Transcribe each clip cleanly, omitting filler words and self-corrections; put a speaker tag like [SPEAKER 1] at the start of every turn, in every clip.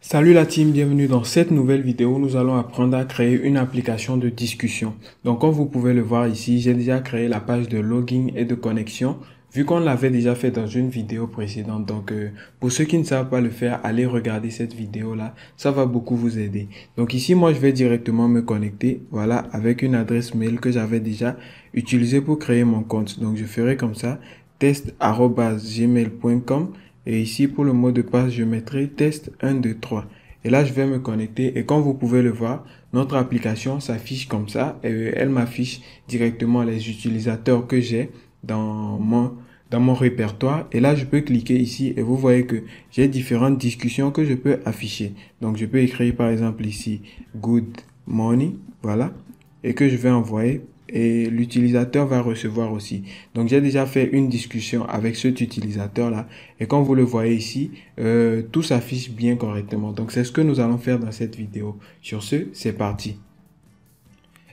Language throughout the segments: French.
[SPEAKER 1] Salut la team, bienvenue dans cette nouvelle vidéo. Nous allons apprendre à créer une application de discussion. Donc comme vous pouvez le voir ici, j'ai déjà créé la page de login et de connexion vu qu'on l'avait déjà fait dans une vidéo précédente. Donc pour ceux qui ne savent pas le faire, allez regarder cette vidéo là, ça va beaucoup vous aider. Donc ici moi je vais directement me connecter, voilà, avec une adresse mail que j'avais déjà utilisée pour créer mon compte. Donc je ferai comme ça, test@gmail.com. Et ici, pour le mot de passe, je mettrai test 1, 2, 3. Et là, je vais me connecter. Et comme vous pouvez le voir, notre application s'affiche comme ça. Et elle m'affiche directement les utilisateurs que j'ai dans mon répertoire. Et là, je peux cliquer ici et vous voyez que j'ai différentes discussions que je peux afficher. Donc, je peux écrire par exemple ici good morning. Voilà. Et que je vais envoyer. Et l'utilisateur va recevoir aussi. Donc, j'ai déjà fait une discussion avec cet utilisateur-là. Et comme vous le voyez ici, tout s'affiche bien correctement. Donc, c'est ce que nous allons faire dans cette vidéo. Sur ce, c'est parti.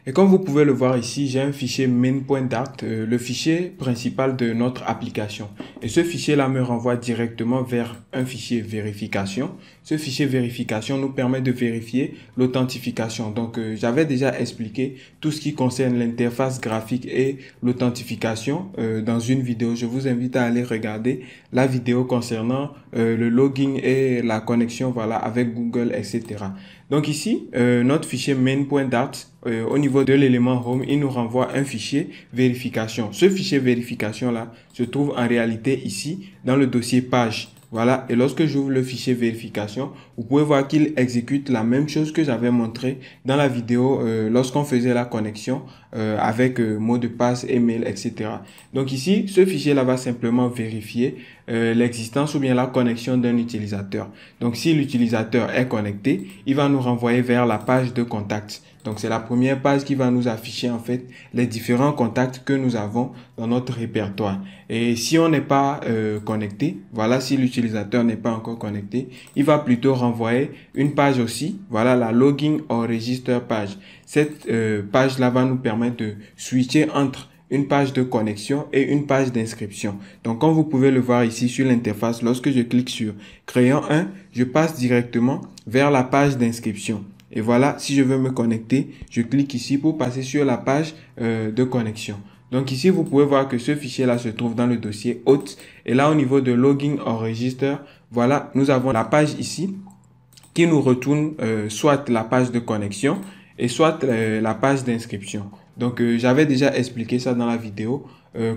[SPEAKER 1] Et comme vous pouvez le voir ici, j'ai un fichier main.dart, le fichier principal de notre application. Et ce fichier-là me renvoie directement vers un fichier vérification. Ce fichier vérification nous permet de vérifier l'authentification. Donc, j'avais déjà expliqué tout ce qui concerne l'interface graphique et l'authentification dans une vidéo. Je vous invite à aller regarder la vidéo concernant le login et la connexion, voilà, avec Google, etc. Donc ici, notre fichier main.dart, au niveau de l'élément home, il nous renvoie un fichier vérification. Ce fichier vérification là se trouve en réalité ici dans le dossier page. Voilà, et lorsque j'ouvre le fichier vérification, vous pouvez voir qu'il exécute la même chose que j'avais montré dans la vidéo lorsqu'on faisait la connexion avec mot de passe, email, etc. Donc ici, ce fichier-là va simplement vérifier l'existence ou bien la connexion d'un utilisateur. Donc si l'utilisateur est connecté, il va nous renvoyer vers la page de contact. Donc, c'est la première page qui va nous afficher en fait les différents contacts que nous avons dans notre répertoire. Et si on n'est pas connecté, voilà, si l'utilisateur n'est pas encore connecté, il va plutôt renvoyer une page aussi, voilà, la login or register page. Cette page-là va nous permettre de switcher entre une page de connexion et une page d'inscription. Donc, comme vous pouvez le voir ici sur l'interface, lorsque je clique sur Crayon 1, je passe directement vers la page d'inscription. Et voilà, si je veux me connecter, je clique ici pour passer sur la page de connexion. Donc ici, vous pouvez voir que ce fichier-là se trouve dans le dossier hôte. Et là, au niveau de login or register, voilà, nous avons la page ici qui nous retourne soit la page de connexion et soit la page d'inscription. Donc, j'avais déjà expliqué ça dans la vidéo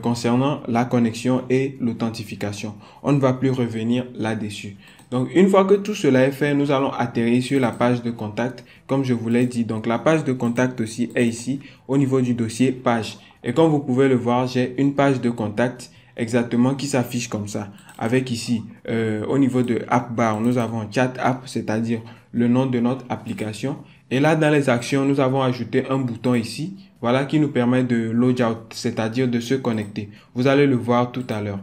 [SPEAKER 1] concernant la connexion et l'authentification. On ne va plus revenir là-dessus. Donc, une fois que tout cela est fait, nous allons atterrir sur la page de contact, comme je vous l'ai dit. Donc, la page de contact aussi est ici, au niveau du dossier page. Et comme vous pouvez le voir, j'ai une page de contact exactement qui s'affiche comme ça. Avec ici, au niveau de App Bar, nous avons Chat App, c'est-à-dire le nom de notre application. Et là, dans les actions, nous avons ajouté un bouton ici, voilà, qui nous permet de log out, c'est-à-dire de se connecter. Vous allez le voir tout à l'heure.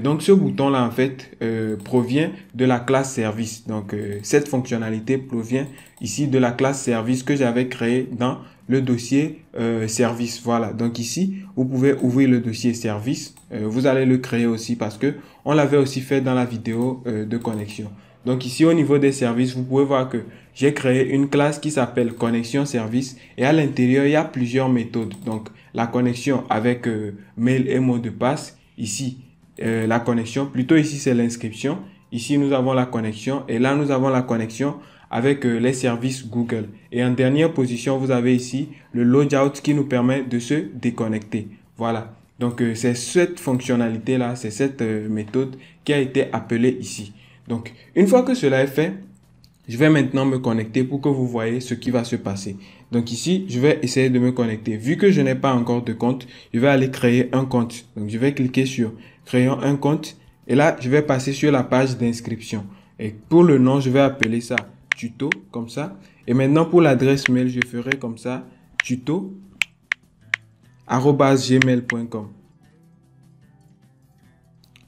[SPEAKER 1] Donc, ce bouton-là, en fait, provient de la classe service. Donc, cette fonctionnalité provient ici de la classe service que j'avais créée dans le dossier service. Voilà. Donc, ici, vous pouvez ouvrir le dossier service. Vous allez le créer aussi parce que on l'avait aussi fait dans la vidéo de connexion. Donc ici, au niveau des services, vous pouvez voir que j'ai créé une classe qui s'appelle connexion service et à l'intérieur, il y a plusieurs méthodes. Donc, la connexion avec mail et mot de passe. Ici, la connexion. Plutôt ici, c'est l'inscription. Ici, nous avons la connexion et là, nous avons la connexion avec les services Google. Et en dernière position, vous avez ici le logout qui nous permet de se déconnecter. Voilà. Donc, c'est cette fonctionnalité-là, c'est cette méthode qui a été appelée ici. Donc, une fois que cela est fait, je vais maintenant me connecter pour que vous voyez ce qui va se passer. Donc ici, je vais essayer de me connecter. Vu que je n'ai pas encore de compte, je vais aller créer un compte. Donc, je vais cliquer sur Créons un compte. Et là, je vais passer sur la page d'inscription. Et pour le nom, je vais appeler ça tuto, comme ça. Et maintenant, pour l'adresse mail, je ferai comme ça, tuto@gmail.com.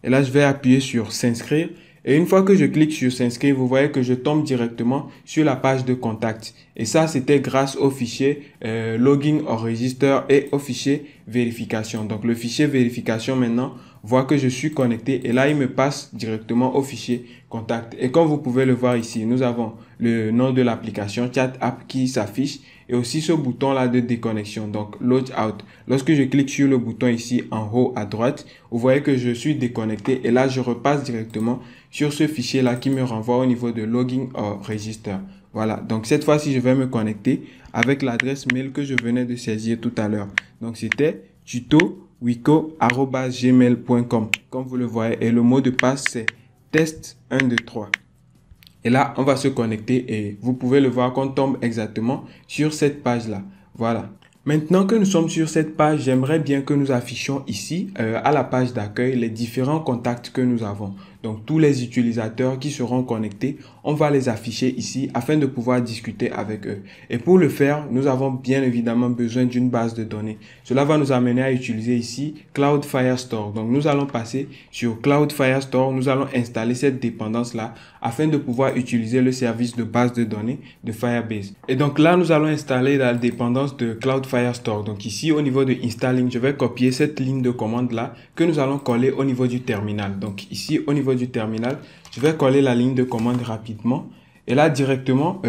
[SPEAKER 1] Et là, je vais appuyer sur s'inscrire. Et une fois que je clique sur s'inscrire, vous voyez que je tombe directement sur la page de contact. Et ça, c'était grâce au fichier login or register et au fichier vérification. Donc, le fichier vérification, maintenant, voit que je suis connecté et là, il me passe directement au fichier contact. Et comme vous pouvez le voir ici, nous avons le nom de l'application Chat App qui s'affiche et aussi ce bouton-là de déconnexion, donc Log Out. Lorsque je clique sur le bouton ici en haut à droite, vous voyez que je suis déconnecté et là, je repasse directement sur ce fichier-là qui me renvoie au niveau de Login or Register. Voilà, donc cette fois-ci, je vais me connecter avec l'adresse mail que je venais de saisir tout à l'heure. Donc c'était tuto.wiko@gmail.com comme vous le voyez et le mot de passe c'est test123. Et là, on va se connecter et vous pouvez le voir qu'on tombe exactement sur cette page-là. Voilà. Maintenant que nous sommes sur cette page, j'aimerais bien que nous affichions ici, à la page d'accueil, les différents contacts que nous avons. Donc, tous les utilisateurs qui seront connectés, on va les afficher ici afin de pouvoir discuter avec eux. Et pour le faire, nous avons bien évidemment besoin d'une base de données. Cela va nous amener à utiliser ici Cloud Firestore. Donc, nous allons passer sur Cloud Firestore. Nous allons installer cette dépendance-là afin de pouvoir utiliser le service de base de données de Firebase. Et donc là, nous allons installer la dépendance de Cloud Firestore. Donc ici, au niveau de Installing, je vais copier cette ligne de commande-là que nous allons coller au niveau du terminal. Donc ici, au niveau du terminal, je vais coller la ligne de commande rapidement. Et là, directement,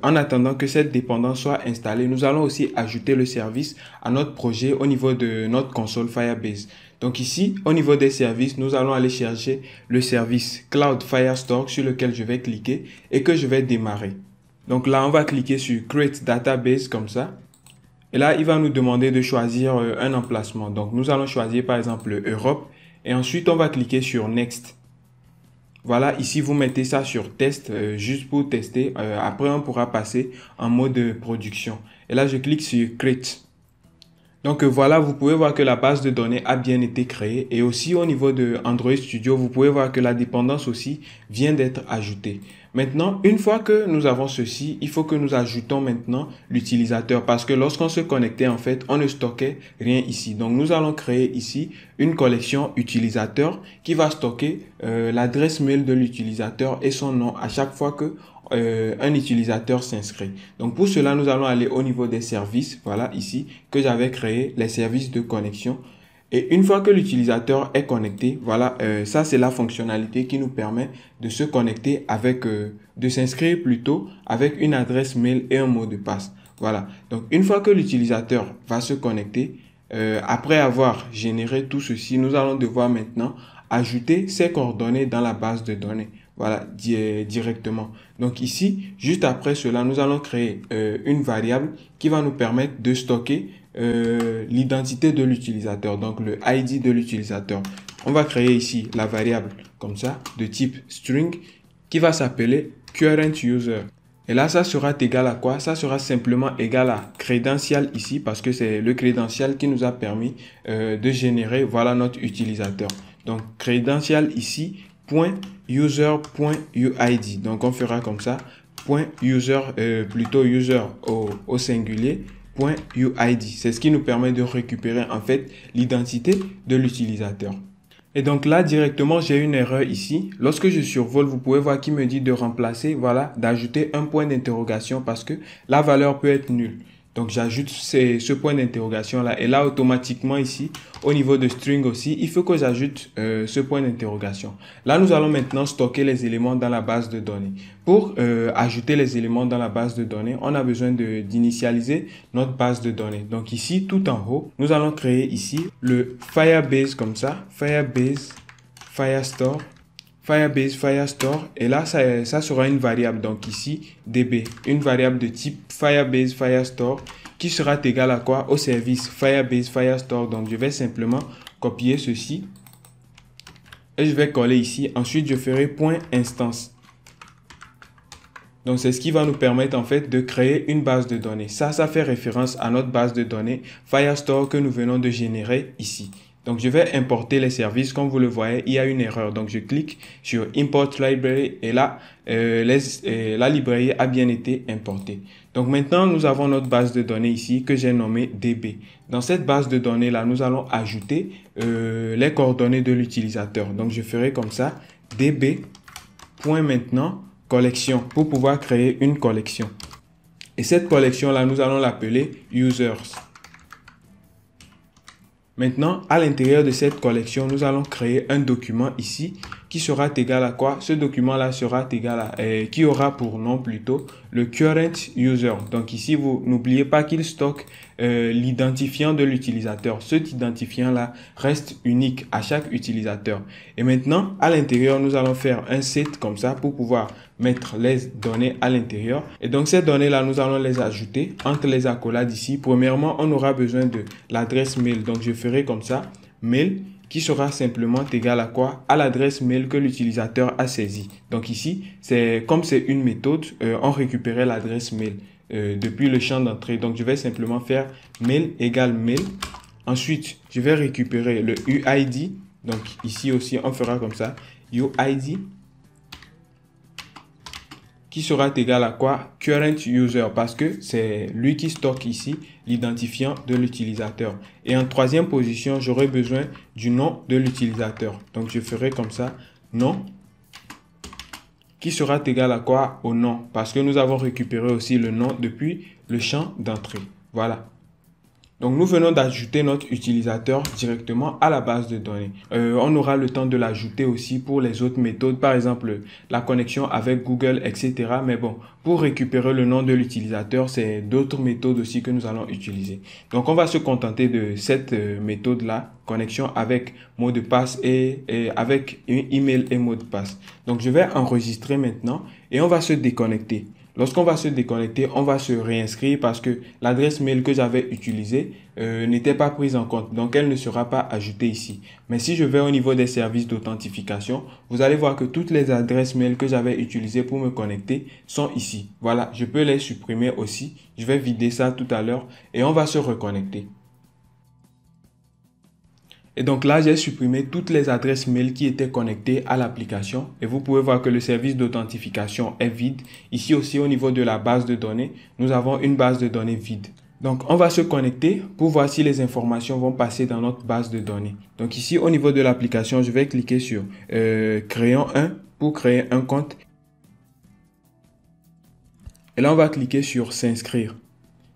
[SPEAKER 1] en attendant que cette dépendance soit installée, nous allons aussi ajouter le service à notre projet au niveau de notre console Firebase. Donc ici, au niveau des services, nous allons aller chercher le service Cloud Firestore sur lequel je vais cliquer et que je vais démarrer. Donc là, on va cliquer sur Create Database comme ça. Et là, il va nous demander de choisir un emplacement. Donc nous allons choisir par exemple Europe et ensuite on va cliquer sur Next. Voilà, ici vous mettez ça sur test juste pour tester. Après, on pourra passer en mode production. Et là, je clique sur Create. Donc voilà, vous pouvez voir que la base de données a bien été créée et aussi au niveau de Android Studio, vous pouvez voir que la dépendance aussi vient d'être ajoutée. Maintenant, une fois que nous avons ceci, il faut que nous ajoutons maintenant l'utilisateur parce que lorsqu'on se connectait, en fait, on ne stockait rien ici. Donc nous allons créer ici une collection utilisateur qui va stocker l'adresse mail de l'utilisateur et son nom à chaque fois que un utilisateur s'inscrit. Donc pour cela, nous allons aller au niveau des services, voilà ici, que j'avais créé, les services de connexion. Et une fois que l'utilisateur est connecté, voilà, ça c'est la fonctionnalité qui nous permet de se connecter avec, de s'inscrire plutôt avec une adresse mail et un mot de passe. Voilà, donc une fois que l'utilisateur va se connecter, après avoir généré tout ceci, nous allons devoir maintenant ajouter ses coordonnées dans la base de données. Voilà, directement. Donc ici, juste après cela, nous allons créer une variable qui va nous permettre de stocker l'identité de l'utilisateur, donc le ID de l'utilisateur. On va créer ici la variable comme ça, de type string, qui va s'appeler current user. Et là, ça sera égal à quoi? Ça sera simplement égal à credential ici, parce que c'est le credential qui nous a permis de générer, voilà, notre utilisateur. Donc, credential ici, .user.uid. Donc, on fera comme ça, .user, plutôt user au singulier, .uid. C'est ce qui nous permet de récupérer en fait l'identité de l'utilisateur. Et donc là, directement, j'ai une erreur ici. Lorsque je survole, vous pouvez voir qu'il me dit de remplacer, voilà, d'ajouter un point d'interrogation parce que la valeur peut être nulle. Donc, j'ajoute ce point d'interrogation là. Et là, automatiquement ici, au niveau de string aussi, il faut que j'ajoute ce point d'interrogation. Là, nous allons maintenant stocker les éléments dans la base de données. Pour ajouter les éléments dans la base de données, on a besoin d'initialiser notre base de données. Donc ici, tout en haut, nous allons créer ici le Firebase comme ça. Firebase Firestore. Firebase Firestore et là ça sera une variable, donc ici db, une variable de type Firebase Firestore qui sera égale à quoi? Au service Firebase Firestore. Donc je vais simplement copier ceci et je vais coller ici. Ensuite je ferai point instance. Donc c'est ce qui va nous permettre en fait de créer une base de données. Ça fait référence à notre base de données Firestore que nous venons de générer ici. Donc, je vais importer les services. Comme vous le voyez, il y a une erreur. Donc, je clique sur Import Library et là, la librairie a bien été importée. Donc, maintenant, nous avons notre base de données ici que j'ai nommée DB. Dans cette base de données-là, nous allons ajouter les coordonnées de l'utilisateur. Donc, je ferai comme ça, DB, point maintenant, collection, pour pouvoir créer une collection. Et cette collection-là, nous allons l'appeler Users. Maintenant, à l'intérieur de cette collection, nous allons créer un document ici qui sera égal à quoi? Ce document-là sera égal à, qui aura pour nom plutôt le current user. Donc ici, vous n'oubliez pas qu'il stocke l'identifiant de l'utilisateur. Cet identifiant-là reste unique à chaque utilisateur. Et maintenant, à l'intérieur, nous allons faire un set comme ça pour pouvoir mettre les données à l'intérieur. Et donc, ces données-là, nous allons les ajouter entre les accolades ici. Premièrement, on aura besoin de l'adresse mail. Donc, je ferai comme ça, mail, qui sera simplement égal à quoi? À l'adresse mail que l'utilisateur a saisie. Donc ici, comme c'est une méthode, on récupérait l'adresse mail depuis le champ d'entrée. Donc je vais simplement faire mail égale mail. Ensuite, je vais récupérer le UID. Donc ici aussi, on fera comme ça, UID, qui sera égal à quoi? Current user, parce que c'est lui qui stocke ici l'identifiant de l'utilisateur. Et en troisième position, j'aurai besoin du nom de l'utilisateur. Donc, je ferai comme ça, nom, qui sera égal à quoi? Au nom, parce que nous avons récupéré aussi le nom depuis le champ d'entrée. Voilà. Donc, nous venons d'ajouter notre utilisateur directement à la base de données. On aura le temps de l'ajouter aussi pour les autres méthodes, par exemple la connexion avec Google, etc. Mais bon, pour récupérer le nom de l'utilisateur, c'est d'autres méthodes aussi que nous allons utiliser. Donc, on va se contenter de cette méthode-là, connexion avec mot de passe et avec email et mot de passe. Donc, je vais enregistrer maintenant et on va se déconnecter. Lorsqu'on va se déconnecter, on va se réinscrire parce que l'adresse mail que j'avais utilisée n'était pas prise en compte. Donc, elle ne sera pas ajoutée ici. Mais si je vais au niveau des services d'authentification, vous allez voir que toutes les adresses mail que j'avais utilisées pour me connecter sont ici. Voilà, je peux les supprimer aussi. Je vais vider ça tout à l'heure et on va se reconnecter. Et donc là, j'ai supprimé toutes les adresses mail qui étaient connectées à l'application. Et vous pouvez voir que le service d'authentification est vide. Ici aussi, au niveau de la base de données, nous avons une base de données vide. Donc, on va se connecter pour voir si les informations vont passer dans notre base de données. Donc ici, au niveau de l'application, je vais cliquer sur Créons un pour créer un compte. Et là, on va cliquer sur S'inscrire.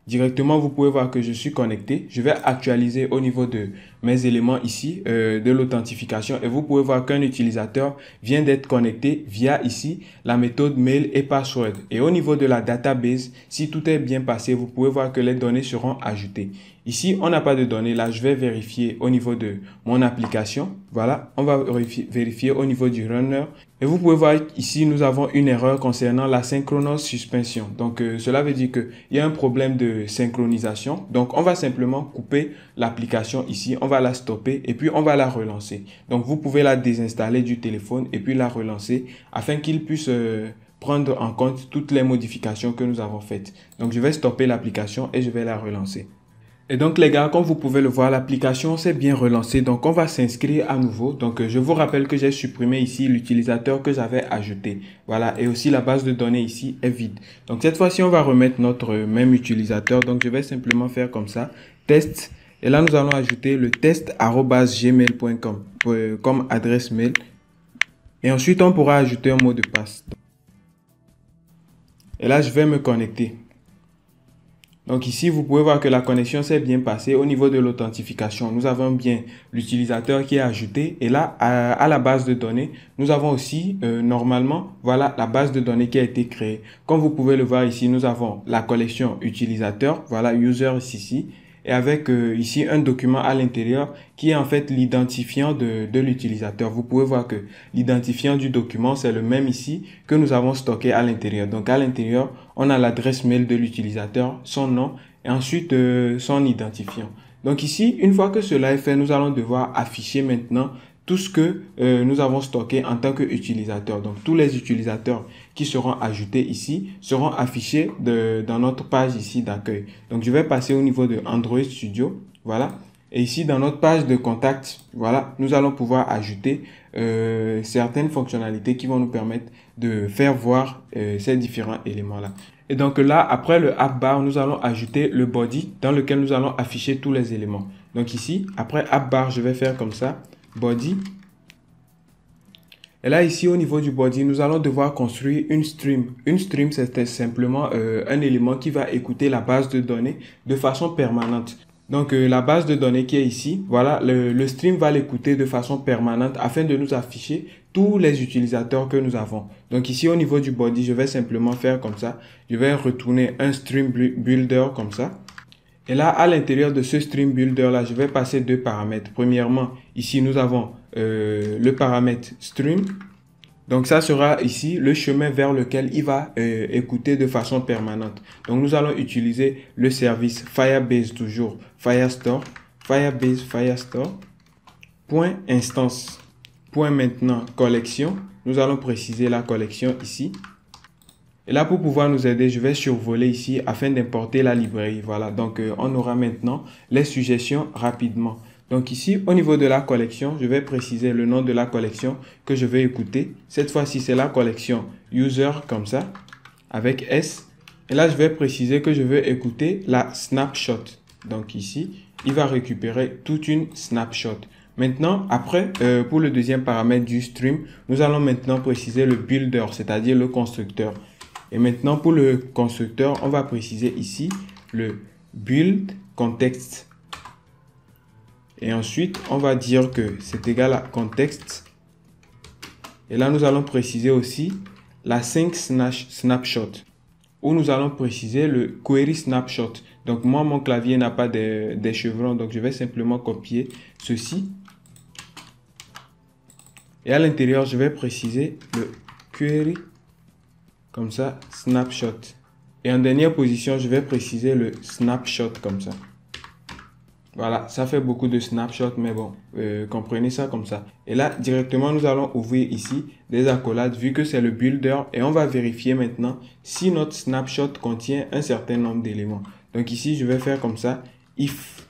[SPEAKER 1] Directement, vous pouvez voir que je suis connecté. Je vais actualiser au niveau de mes éléments ici, de l'authentification. Et vous pouvez voir qu'un utilisateur vient d'être connecté via ici la méthode mail et password. Et au niveau de la database, si tout est bien passé, vous pouvez voir que les données seront ajoutées. Ici, on n'a pas de données. Là, je vais vérifier au niveau de mon application. Voilà, on va vérifier au niveau du runner. Et vous pouvez voir ici, nous avons une erreur concernant la synchronous suspension. Donc, cela veut dire qu'il y a un problème de synchronisation. Donc, on va simplement couper l'application ici. On va la stopper et puis on va la relancer. Donc, vous pouvez la désinstaller du téléphone et puis la relancer afin qu'il puisse prendre en compte toutes les modifications que nous avons faites. Donc, je vais stopper l'application et je vais la relancer. Et donc les gars, comme vous pouvez le voir, l'application s'est bien relancée. Donc on va s'inscrire à nouveau. Donc je vous rappelle que j'ai supprimé ici l'utilisateur que j'avais ajouté. Voilà, et aussi la base de données ici est vide. Donc cette fois-ci, on va remettre notre même utilisateur. Donc je vais simplement faire comme ça, test. Et là, nous allons ajouter le test@gmail.com comme adresse mail. Et ensuite, on pourra ajouter un mot de passe. Et là, je vais me connecter. Donc ici, vous pouvez voir que la connexion s'est bien passée. Au niveau de l'authentification, nous avons bien l'utilisateur qui est ajouté. Et là, à la base de données, nous avons aussi, normalement, voilà la base de données qui a été créée. Comme vous pouvez le voir ici, nous avons la collection utilisateur, voilà, user ici. Et avec ici un document à l'intérieur qui est en fait l'identifiant de l'utilisateur. Vous pouvez voir que l'identifiant du document, c'est le même ici que nous avons stocké à l'intérieur. Donc à l'intérieur, on a l'adresse mail de l'utilisateur, son nom et ensuite son identifiant. Donc ici, une fois que cela est fait, nous allons devoir afficher maintenant tout ce que nous avons stocké en tant qu'utilisateur. Donc, tous les utilisateurs qui seront ajoutés ici seront affichés dans notre page ici d'accueil. Donc, je vais passer au niveau de Android Studio. Voilà. Et ici, dans notre page de contact, voilà, nous allons pouvoir ajouter certaines fonctionnalités qui vont nous permettre de faire voir ces différents éléments-là. Et donc là, après le app bar, nous allons ajouter le body dans lequel nous allons afficher tous les éléments. Donc ici, après app bar, je vais faire comme ça. Body. Et là, ici, au niveau du body, nous allons devoir construire une stream. Une stream, c'est simplement un élément qui va écouter la base de données de façon permanente. Donc, la base de données qui est ici, voilà, le stream va l'écouter de façon permanente afin de nous afficher tous les utilisateurs que nous avons. Donc, ici, au niveau du body, je vais simplement faire comme ça. Je vais retourner un stream builder comme ça. Et là, à l'intérieur de ce stream builder là, je vais passer deux paramètres. Premièrement, ici, nous avons le paramètre stream. Donc, ça sera ici le chemin vers lequel il va écouter de façon permanente. Donc, nous allons utiliser le service Firebase toujours, Firestore, Firebase Firestore, point instance, point maintenant collection. Nous allons préciser la collection ici. Et là, pour pouvoir nous aider, je vais survoler ici afin d'importer la librairie. Voilà, donc on aura maintenant les suggestions rapidement. Donc ici, au niveau de la collection, je vais préciser le nom de la collection que je vais écouter. Cette fois-ci, c'est la collection user comme ça, avec S. Et là, je vais préciser que je veux écouter la snapshot. Donc ici, il va récupérer toute une snapshot. Maintenant, après, pour le deuxième paramètre du stream, nous allons maintenant préciser le builder, c'est-à-dire le constructeur. Et maintenant, pour le constructeur, on va préciser ici le build context. Et ensuite, on va dire que c'est égal à context. Et là, nous allons préciser aussi la sync snapshot, où nous allons préciser le query snapshot. Donc, moi, mon clavier n'a pas des chevrons, donc je vais simplement copier ceci. Et à l'intérieur, je vais préciser le query, comme ça, snapshot. Et en dernière position, je vais préciser le snapshot comme ça. Voilà, ça fait beaucoup de snapshots, mais bon, comprenez ça comme ça. Et là, directement, nous allons ouvrir ici des accolades vu que c'est le builder et on va vérifier maintenant si notre snapshot contient un certain nombre d'éléments. Donc ici, je vais faire comme ça, if.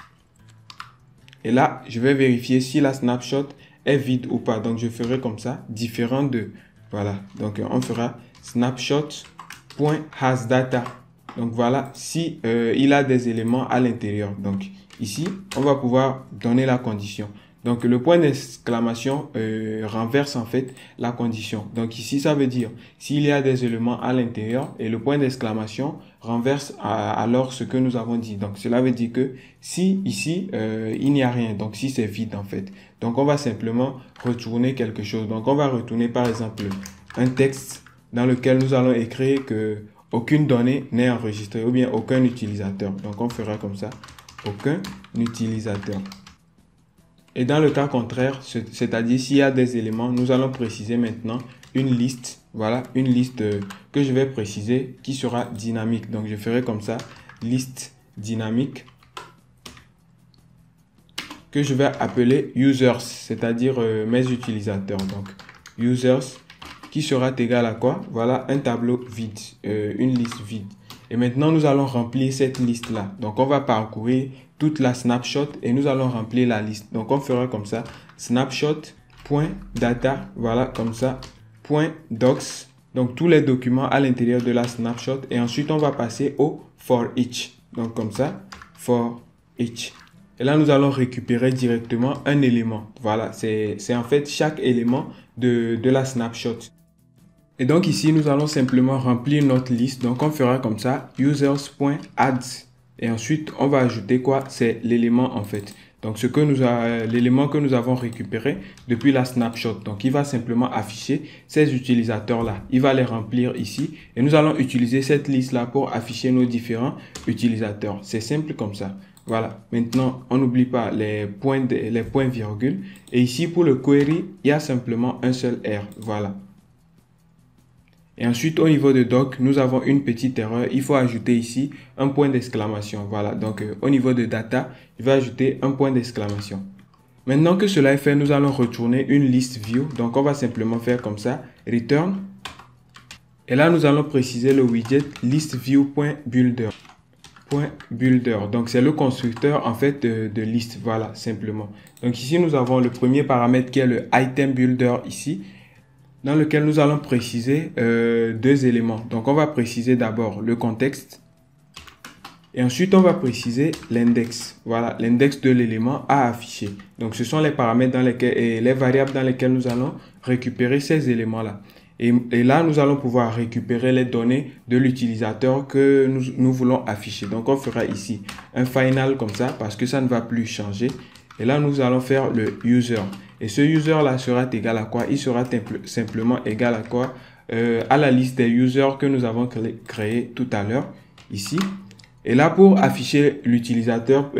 [SPEAKER 1] Et là, je vais vérifier si la snapshot est vide ou pas. Donc, je ferai comme ça, différent de, voilà. Donc, on fera snapshot.hasData. Donc, voilà, si il a des éléments à l'intérieur. Donc, ici, on va pouvoir donner la condition. Donc, le point d'exclamation renverse en fait la condition. Donc, ici, ça veut dire s'il y a des éléments à l'intérieur et le point d'exclamation renverse alors ce que nous avons dit. Donc, cela veut dire que si ici, il n'y a rien, donc si c'est vide en fait. Donc, on va simplement retourner quelque chose. Donc, on va retourner par exemple un texte dans lequel nous allons écrire que aucune donnée n'est enregistrée ou bien aucun utilisateur. Donc, on fera comme ça. Aucun utilisateur. Et dans le cas contraire, c'est-à-dire s'il y a des éléments, nous allons préciser maintenant une liste. Voilà, une liste que je vais préciser qui sera dynamique. Donc, je ferai comme ça, liste dynamique que je vais appeler users, c'est-à-dire mes utilisateurs. Donc, users qui sera égal à quoi? Voilà, un tableau vide, une liste vide. Et maintenant, nous allons remplir cette liste-là. Donc, on va parcourir toute la snapshot et nous allons remplir la liste. Donc, on fera comme ça, snapshot.data, voilà, comme ça, .docs. Donc, tous les documents à l'intérieur de la snapshot. Et ensuite, on va passer au for each. Donc, comme ça, for each. Et là, nous allons récupérer directement un élément. Voilà, c'est en fait chaque élément de la snapshot. Et donc ici, nous allons simplement remplir notre liste. Donc, on fera comme ça, users.add. Et ensuite, on va ajouter quoi? C'est l'élément en fait. Donc, l'élément que nous avons récupéré depuis la snapshot. Donc, il va simplement afficher ces utilisateurs-là. Il va les remplir ici. Et nous allons utiliser cette liste-là pour afficher nos différents utilisateurs. C'est simple comme ça. Voilà. Maintenant, on n'oublie pas les points virgules. Et ici, pour le query, il y a simplement un seul R. Voilà. Et ensuite, au niveau de doc, nous avons une petite erreur. Il faut ajouter ici un point d'exclamation. Voilà, donc au niveau de data, je vais ajouter un point d'exclamation. Maintenant que cela est fait, nous allons retourner une liste view. Donc, on va simplement faire comme ça, return. Et là, nous allons préciser le widget listView.builder. Donc, c'est le constructeur en fait de liste. Voilà, simplement. Donc, ici, nous avons le premier paramètre qui est le item builder ici, dans lequel nous allons préciser deux éléments. Donc, on va préciser d'abord le contexte. Et ensuite, on va préciser l'index. Voilà, l'index de l'élément à afficher. Donc, ce sont les paramètres dans lesquels et les variables dans lesquelles nous allons récupérer ces éléments-là. Et là, nous allons pouvoir récupérer les données de l'utilisateur que nous voulons afficher. Donc, on fera ici un final comme ça parce que ça ne va plus changer. Et là, nous allons faire le user. Et ce user-là sera égal à quoi? Il sera simplement égal à quoi? À la liste des users que nous avons créé tout à l'heure ici. Et là, pour afficher l'utilisateur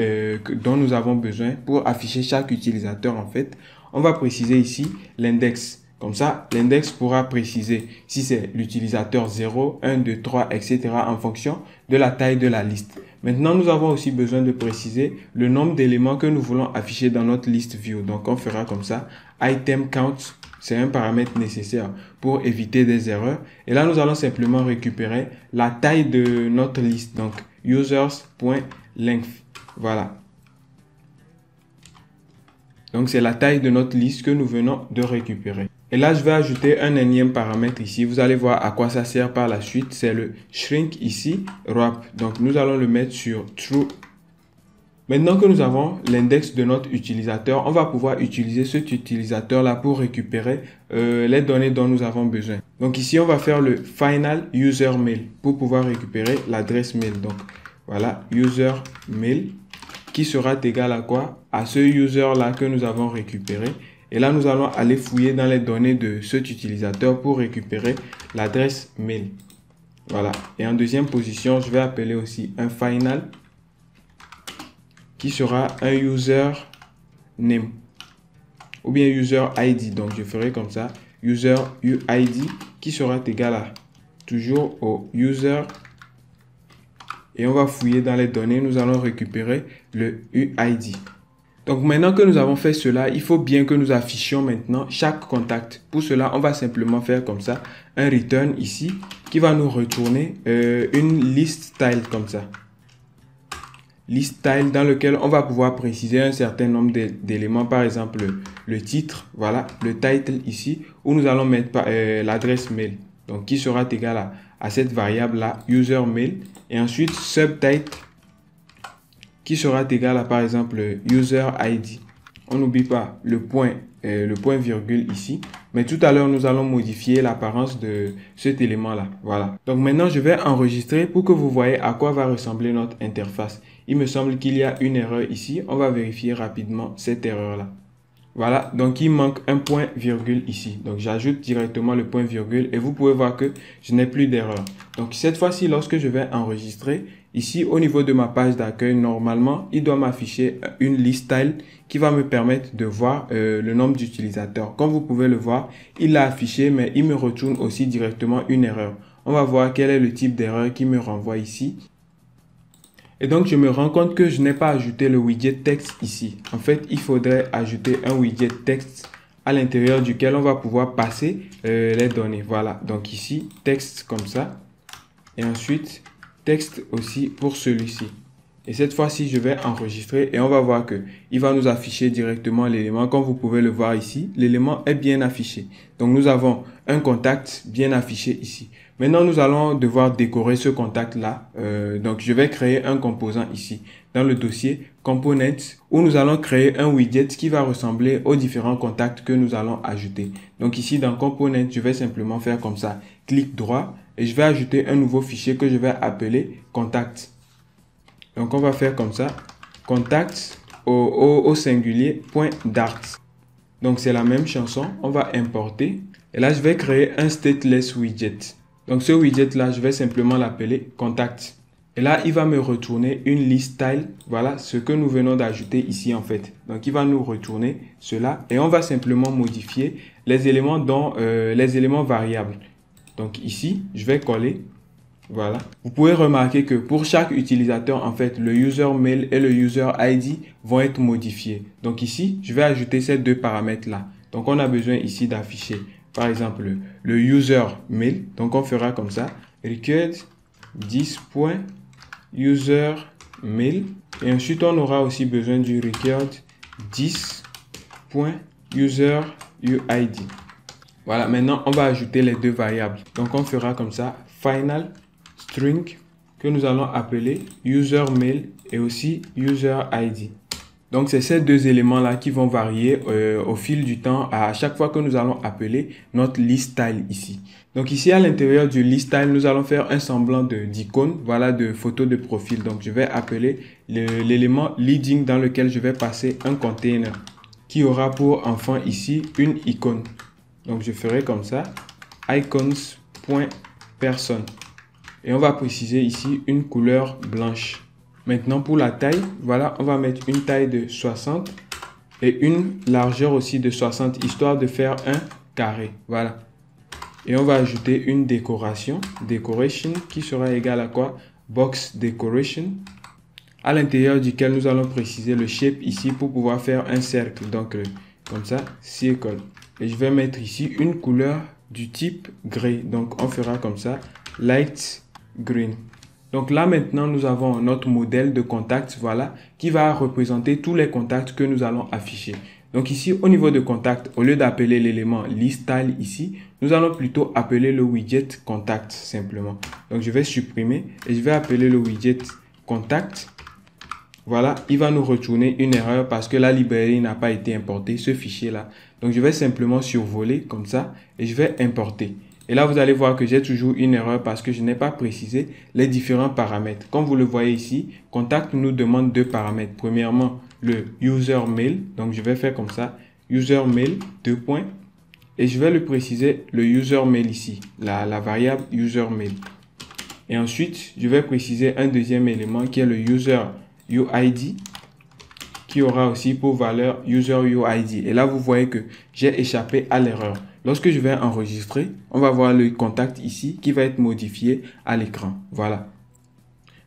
[SPEAKER 1] dont nous avons besoin, pour afficher chaque utilisateur en fait, on va préciser ici l'index. Comme ça, l'index pourra préciser si c'est l'utilisateur 0, 1, 2, 3, etc. en fonction de la taille de la liste. Maintenant, nous avons aussi besoin de préciser le nombre d'éléments que nous voulons afficher dans notre liste view. Donc, on fera comme ça, item count. C'est un paramètre nécessaire pour éviter des erreurs. Et là, nous allons simplement récupérer la taille de notre liste. Donc, users.length. Voilà. Donc, c'est la taille de notre liste que nous venons de récupérer. Et là, je vais ajouter un énième paramètre ici. Vous allez voir à quoi ça sert par la suite. C'est le shrink ici, wrap. Donc, nous allons le mettre sur true. Maintenant que nous avons l'index de notre utilisateur, on va pouvoir utiliser cet utilisateur-là pour récupérer les données dont nous avons besoin. Donc ici, on va faire le final user mail pour pouvoir récupérer l'adresse mail. Donc voilà, user mail qui sera égal à quoi? À ce user-là que nous avons récupéré. Et là, nous allons aller fouiller dans les données de cet utilisateur pour récupérer l'adresse mail. Voilà. Et en deuxième position, je vais appeler aussi un final qui sera un user name ou bien user ID. Donc, je ferai comme ça, user UID qui sera égal à toujours au user. Et on va fouiller dans les données, nous allons récupérer le UID. Donc maintenant que nous avons fait cela, il faut bien que nous affichions maintenant chaque contact. Pour cela, on va simplement faire comme ça, un return ici, qui va nous retourner une list style comme ça. List style dans lequel on va pouvoir préciser un certain nombre d'éléments, par exemple le titre, voilà, le title ici, où nous allons mettre l'adresse mail, donc qui sera égal à cette variable là, user mail, et ensuite subtitle qui sera égal à par exemple user ID. On n'oublie pas le point virgule ici, mais tout à l'heure nous allons modifier l'apparence de cet élément là. Voilà. Donc maintenant je vais enregistrer pour que vous voyez à quoi va ressembler notre interface. Il me semble qu'il y a une erreur ici. On va vérifier rapidement cette erreur là. Voilà, donc il manque un point virgule ici. Donc j'ajoute directement le point virgule et vous pouvez voir que je n'ai plus d'erreur. Donc cette fois-ci, lorsque je vais enregistrer, ici au niveau de ma page d'accueil, normalement, il doit m'afficher une list style qui va me permettre de voir le nombre d'utilisateurs. Comme vous pouvez le voir, il l'a affiché, mais il me retourne aussi directement une erreur. On va voir quel est le type d'erreur qui me renvoie ici. Et donc, je me rends compte que je n'ai pas ajouté le widget texte ici. En fait, il faudrait ajouter un widget texte à l'intérieur duquel on va pouvoir passer les données. Voilà, donc ici, texte comme ça. Et ensuite, texte aussi pour celui-ci. Et cette fois-ci, je vais enregistrer et on va voir que il va nous afficher directement l'élément. Comme vous pouvez le voir ici, l'élément est bien affiché. Donc, nous avons un contact bien affiché ici. Maintenant, nous allons devoir décorer ce contact-là. Donc, je vais créer un composant ici dans le dossier Components où nous allons créer un widget qui va ressembler aux différents contacts que nous allons ajouter. Donc, ici, dans Components, je vais simplement faire comme ça. Clic droit et je vais ajouter un nouveau fichier que je vais appeler Contact. Donc, on va faire comme ça. Contact au singulier .dart. Donc, c'est la même chanson. On va importer. Et là, je vais créer un stateless widget. Donc, ce widget-là, je vais simplement l'appeler Contact. Et là, il va me retourner une list style. Voilà ce que nous venons d'ajouter ici, en fait. Donc, il va nous retourner cela. Et on va simplement modifier les éléments dans les éléments variables. Donc, ici, je vais coller. Voilà. Vous pouvez remarquer que pour chaque utilisateur, en fait, le user mail et le user ID vont être modifiés. Donc, ici, je vais ajouter ces deux paramètres-là. Donc, on a besoin ici d'afficher par exemple, le user mail. Donc, on fera comme ça. Record 10.user mail. Et ensuite, on aura aussi besoin du record 10.user UID. Voilà, maintenant, on va ajouter les deux variables. Donc, on fera comme ça. Final string que nous allons appeler user mail et aussi user ID. Donc, c'est ces deux éléments-là qui vont varier au fil du temps à chaque fois que nous allons appeler notre list style ici. Donc, ici, à l'intérieur du list style, nous allons faire un semblant d'icône, voilà, de photo de profil. Donc, je vais appeler l'élément leading dans lequel je vais passer un container qui aura pour enfant ici une icône. Donc, je ferai comme ça, icons.person. Et on va préciser ici une couleur blanche. Maintenant, pour la taille, voilà, on va mettre une taille de 60 et une largeur aussi de 60, histoire de faire un carré. Voilà. Et on va ajouter une décoration, decoration, qui sera égale à quoi? Box decoration, à l'intérieur duquel nous allons préciser le shape ici pour pouvoir faire un cercle. Donc, comme ça, circle. Et je vais mettre ici une couleur du type gris. Donc, on fera comme ça, light green. Donc là, maintenant, nous avons notre modèle de contact, voilà, qui va représenter tous les contacts que nous allons afficher. Donc ici, au niveau de contact, au lieu d'appeler l'élément list style ici, nous allons plutôt appeler le widget contact simplement. Donc je vais supprimer et je vais appeler le widget contact. Voilà, il va nous retourner une erreur parce que la librairie n'a pas été importée, ce fichier-là. Donc je vais simplement survoler comme ça et je vais importer. Et là, vous allez voir que j'ai toujours une erreur parce que je n'ai pas précisé les différents paramètres. Comme vous le voyez ici, Contact nous demande deux paramètres. Premièrement, le user mail. Donc, je vais faire comme ça, user mail, deux points. Et je vais le préciser, le user mail ici, la variable user mail. Et ensuite, je vais préciser un deuxième élément qui est le user UID, qui aura aussi pour valeur user UID. Et là, vous voyez que j'ai échappé à l'erreur. Lorsque je vais enregistrer, on va voir le contact ici qui va être modifié à l'écran. Voilà.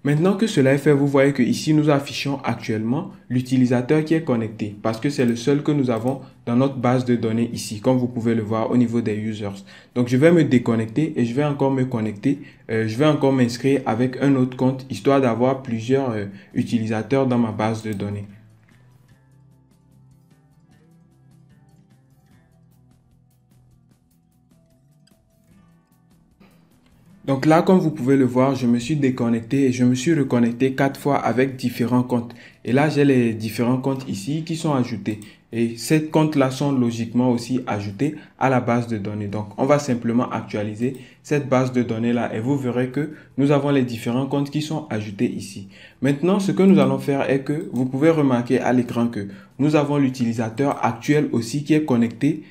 [SPEAKER 1] Maintenant que cela est fait, vous voyez que ici nous affichons actuellement l'utilisateur qui est connecté parce que c'est le seul que nous avons dans notre base de données ici, comme vous pouvez le voir au niveau des users. Donc je vais me déconnecter et je vais encore me connecter. Je vais encore m'inscrire avec un autre compte histoire d'avoir plusieurs utilisateurs dans ma base de données. Donc là, comme vous pouvez le voir, je me suis déconnecté et je me suis reconnecté 4 fois avec différents comptes. Et là, j'ai les différents comptes ici qui sont ajoutés. Et ces comptes-là sont logiquement aussi ajoutés à la base de données. Donc, on va simplement actualiser cette base de données-là et vous verrez que nous avons les différents comptes qui sont ajoutés ici. Maintenant, ce que nous allons faire est que vous pouvez remarquer à l'écran que nous avons l'utilisateur actuel aussi qui est connecté,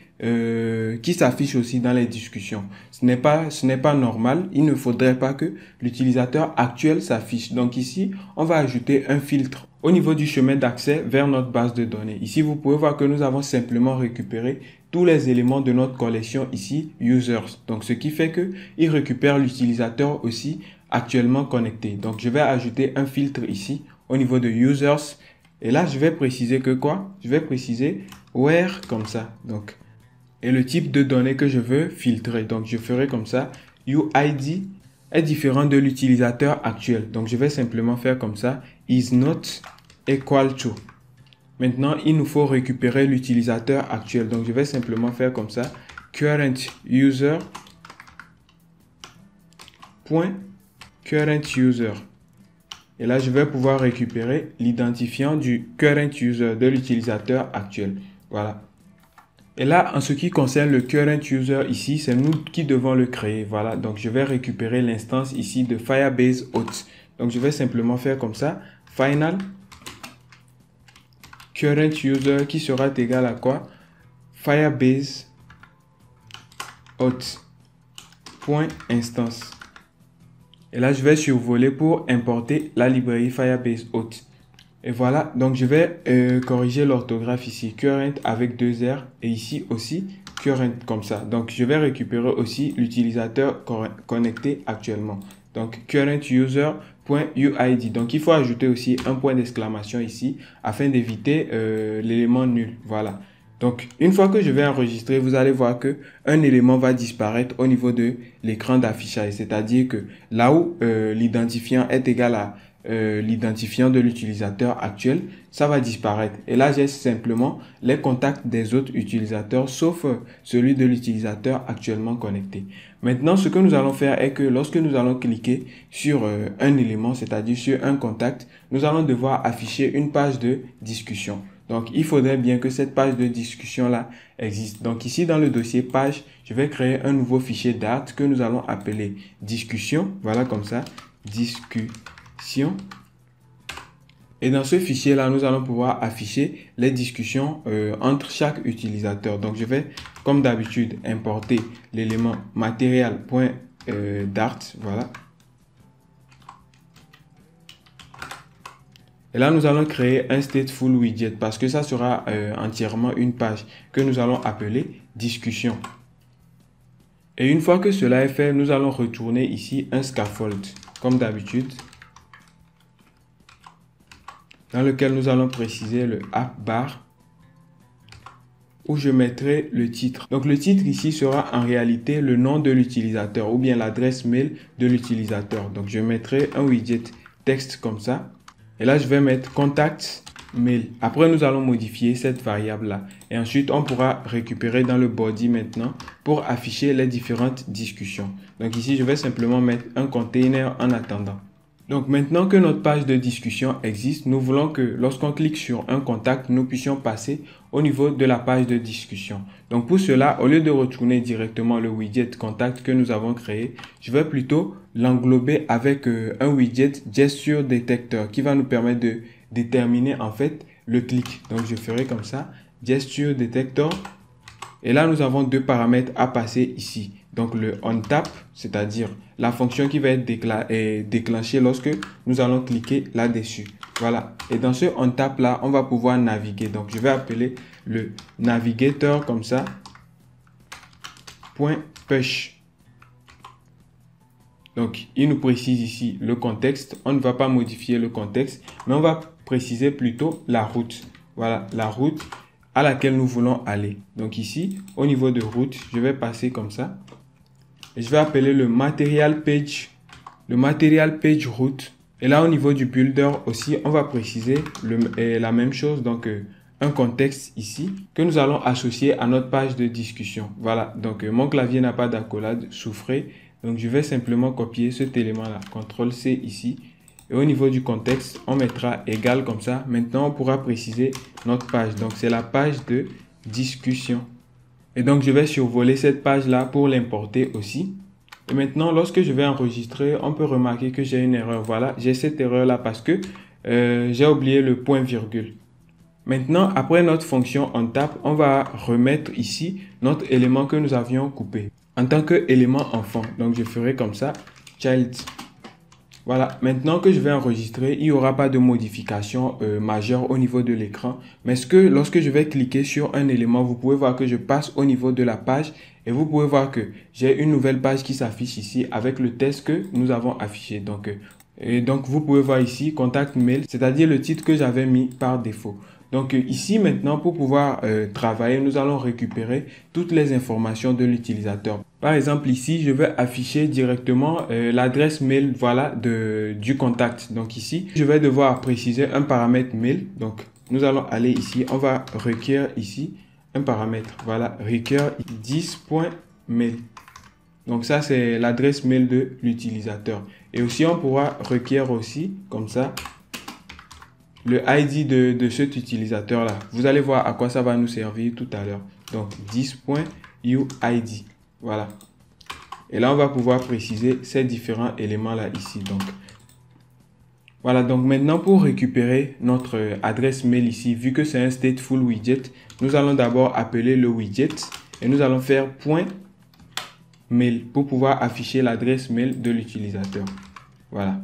[SPEAKER 1] qui s'affiche aussi dans les discussions. Ce n'est pas normal. Il ne faudrait pas que l'utilisateur actuel s'affiche. Donc ici, on va ajouter un filtre au niveau du chemin d'accès vers notre base de données. Ici, vous pouvez voir que nous avons simplement récupéré tous les éléments de notre collection ici, users. Donc, ce qui fait que il récupère l'utilisateur aussi actuellement connecté. Donc, je vais ajouter un filtre ici au niveau de users. Et là, je vais préciser que quoi? Je vais préciser where comme ça. Donc, et le type de données que je veux filtrer. Donc, je ferai comme ça. UID est différent de l'utilisateur actuel. Donc, je vais simplement faire comme ça. Is not equal to. Maintenant, il nous faut récupérer l'utilisateur actuel. Donc, je vais simplement faire comme ça. Current user. Point current user. Et là, je vais pouvoir récupérer l'identifiant du current user de l'utilisateur actuel. Voilà. Et là, en ce qui concerne le current user ici, c'est nous qui devons le créer. Voilà, donc je vais récupérer l'instance ici de Firebase Hot. Donc je vais simplement faire comme ça, final current user qui sera égal à quoi? Firebase Hot point instance. Et là, je vais survoler pour importer la librairie Firebase Hot. Et voilà, donc je vais corriger l'orthographe ici, current avec 2 R et ici aussi current comme ça. Donc je vais récupérer aussi l'utilisateur connecté actuellement. Donc current user.uid. Donc il faut ajouter aussi un point d'exclamation ici afin d'éviter l'élément nul. Voilà. Donc une fois que je vais enregistrer, vous allez voir que un élément va disparaître au niveau de l'écran d'affichage. C'est-à-dire que là où l'identifiant est égal à l'identifiant de l'utilisateur actuel, ça va disparaître. Et là, j'ai simplement les contacts des autres utilisateurs, sauf celui de l'utilisateur actuellement connecté. Maintenant, ce que nous allons faire est que lorsque nous allons cliquer sur un élément, c'est-à-dire sur un contact, nous allons devoir afficher une page de discussion. Donc, il faudrait bien que cette page de discussion-là existe. Donc, ici, dans le dossier page, je vais créer un nouveau fichier Dart que nous allons appeler discussion. Voilà, comme ça, discussion. Et dans ce fichier-là, nous allons pouvoir afficher les discussions entre chaque utilisateur. Donc, je vais, comme d'habitude, importer l'élément material.dart. Voilà. Et là, nous allons créer un stateful widget parce que ça sera entièrement une page que nous allons appeler discussion. Et une fois que cela est fait, nous allons retourner ici un scaffold, comme d'habitude, dans lequel nous allons préciser le app bar où je mettrai le titre. Donc le titre ici sera en réalité le nom de l'utilisateur ou bien l'adresse mail de l'utilisateur. Donc je mettrai un widget texte comme ça. Et là, je vais mettre contact mail. Après, nous allons modifier cette variable-là. Et ensuite, on pourra récupérer dans le body maintenant pour afficher les différentes discussions. Donc ici, je vais simplement mettre un container en attendant. Donc maintenant que notre page de discussion existe, nous voulons que lorsqu'on clique sur un contact, nous puissions passer au niveau de la page de discussion. Donc pour cela, au lieu de retourner directement le widget contact que nous avons créé, je vais plutôt l'englober avec un widget gesture detector qui va nous permettre de déterminer en fait le clic. Donc je ferai comme ça, gesture detector. Et là, nous avons deux paramètres à passer ici. Donc le onTap, c'est-à-dire la fonction qui va être déclenchée lorsque nous allons cliquer là-dessus. Voilà. Et dans ce onTap là, on va pouvoir naviguer. Donc je vais appeler le navigateur comme ça. .push. Donc il nous précise ici le contexte. On ne va pas modifier le contexte, mais on va préciser plutôt la route. Voilà, la route à laquelle nous voulons aller. Donc ici, au niveau de route, je vais passer comme ça. Et je vais appeler le material page route. Et là, au niveau du builder aussi, on va préciser la même chose. Donc, un contexte ici que nous allons associer à notre page de discussion. Voilà. Donc, mon clavier n'a pas d'accolade, souffrez. Donc, je vais simplement copier cet élément-là. CTRL-C ici. Et au niveau du contexte, on mettra égal comme ça. Maintenant, on pourra préciser notre page. Donc, c'est la page de discussion. Et donc, je vais survoler cette page-là pour l'importer aussi. Et maintenant, lorsque je vais enregistrer, on peut remarquer que j'ai une erreur. Voilà, j'ai cette erreur-là parce que j'ai oublié le point virgule. Maintenant, après notre fonction onTap, on va remettre ici notre élément que nous avions coupé en tant qu'élément enfant. Donc, je ferai comme ça, child. Voilà, maintenant que je vais enregistrer, il n'y aura pas de modification majeure au niveau de l'écran. Mais lorsque je vais cliquer sur un élément, vous pouvez voir que je passe au niveau de la page et vous pouvez voir que j'ai une nouvelle page qui s'affiche ici avec le texte que nous avons affiché. Donc, vous pouvez voir ici, contact mail, c'est-à-dire le titre que j'avais mis par défaut. Donc ici maintenant, pour pouvoir travailler, nous allons récupérer toutes les informations de l'utilisateur. Par exemple ici, je vais afficher directement l'adresse mail voilà, du contact. Donc ici, je vais devoir préciser un paramètre mail. Donc nous allons aller ici, on va requérir ici un paramètre. Voilà, require 10.mail. Donc ça, c'est l'adresse mail de l'utilisateur. Et aussi, on pourra requérir aussi, comme ça, le ID de cet utilisateur-là. Vous allez voir à quoi ça va nous servir tout à l'heure. Donc, 10.uid. Voilà. Et là, on va pouvoir préciser ces différents éléments-là ici. Donc, voilà. Donc, maintenant, pour récupérer notre adresse mail ici, vu que c'est un stateful widget, nous allons d'abord appeler le widget et nous allons faire .mail pour pouvoir afficher l'adresse mail de l'utilisateur. Voilà.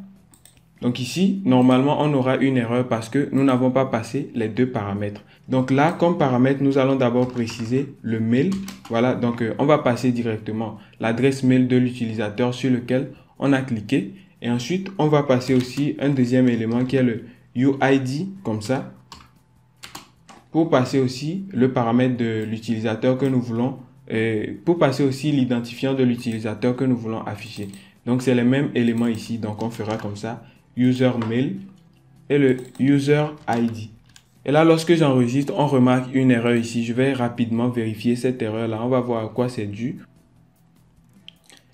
[SPEAKER 1] Donc ici, normalement, on aura une erreur parce que nous n'avons pas passé les deux paramètres. Donc là, comme paramètre, nous allons d'abord préciser le mail. Voilà, donc on va passer directement l'adresse mail de l'utilisateur sur lequel on a cliqué. Et ensuite, on va passer aussi un deuxième élément qui est le UID, comme ça. Pour passer aussi le paramètre de l'utilisateur que nous voulons, pour passer aussi l'identifiant de l'utilisateur que nous voulons afficher. Donc c'est les mêmes éléments ici, donc on fera comme ça. User mail et le user ID. Et là, lorsque j'enregistre, on remarque une erreur ici. Je vais rapidement vérifier cette erreur-là. On va voir à quoi c'est dû.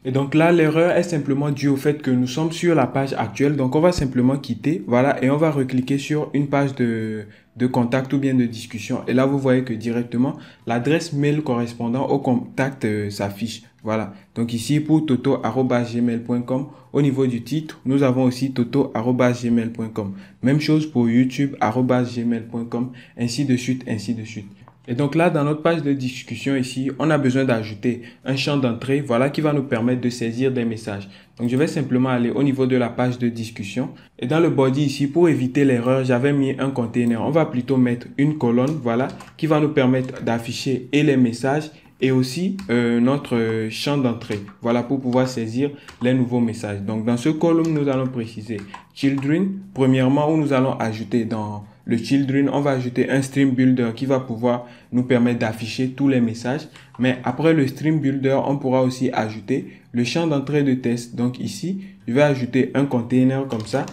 [SPEAKER 1] Et donc là, l'erreur est simplement due au fait que nous sommes sur la page actuelle. Donc on va simplement quitter, voilà, et on va recliquer sur une page de contact ou bien de discussion. Et là, vous voyez que directement, l'adresse mail correspondant au contact s'affiche. Voilà. Donc ici, pour toto@gmail.com, au niveau du titre, nous avons aussi toto@gmail.com. Même chose pour youtube@gmail.com, ainsi de suite, ainsi de suite. Et donc là, dans notre page de discussion ici, on a besoin d'ajouter un champ d'entrée, voilà, qui va nous permettre de saisir des messages. Donc, je vais simplement aller au niveau de la page de discussion. Et dans le body ici, pour éviter l'erreur, j'avais mis un container. On va plutôt mettre une colonne, voilà, qui va nous permettre d'afficher et les messages et aussi notre champ d'entrée, voilà, pour pouvoir saisir les nouveaux messages. Donc, dans ce column, nous allons préciser children, premièrement, où nous allons ajouter dans le children, on va ajouter un stream builder qui va pouvoir nous permettre d'afficher tous les messages. Mais après le stream builder, on pourra aussi ajouter le champ d'entrée de test. Donc ici, je vais ajouter un container comme ça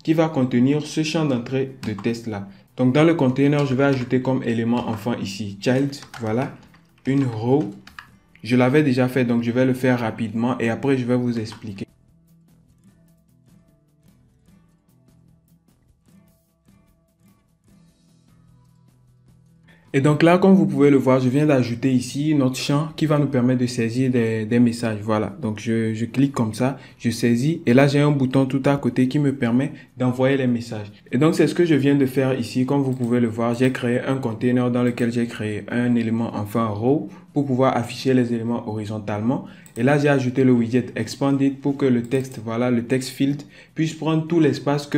[SPEAKER 1] qui va contenir ce champ d'entrée de test là. Donc dans le container, je vais ajouter comme élément enfant ici child, voilà, une row. Je l'avais déjà fait, donc je vais le faire rapidement et après je vais vous expliquer. Et donc là, comme vous pouvez le voir, je viens d'ajouter ici notre champ qui va nous permettre de saisir des messages. Voilà, donc je clique comme ça, je saisis et là j'ai un bouton tout à côté qui me permet d'envoyer les messages. Et donc c'est ce que je viens de faire ici. Comme vous pouvez le voir, j'ai créé un container dans lequel j'ai créé un élément enfin row pour pouvoir afficher les éléments horizontalement. Et là, j'ai ajouté le widget expanded pour que le texte, voilà, le text field puisse prendre tout l'espace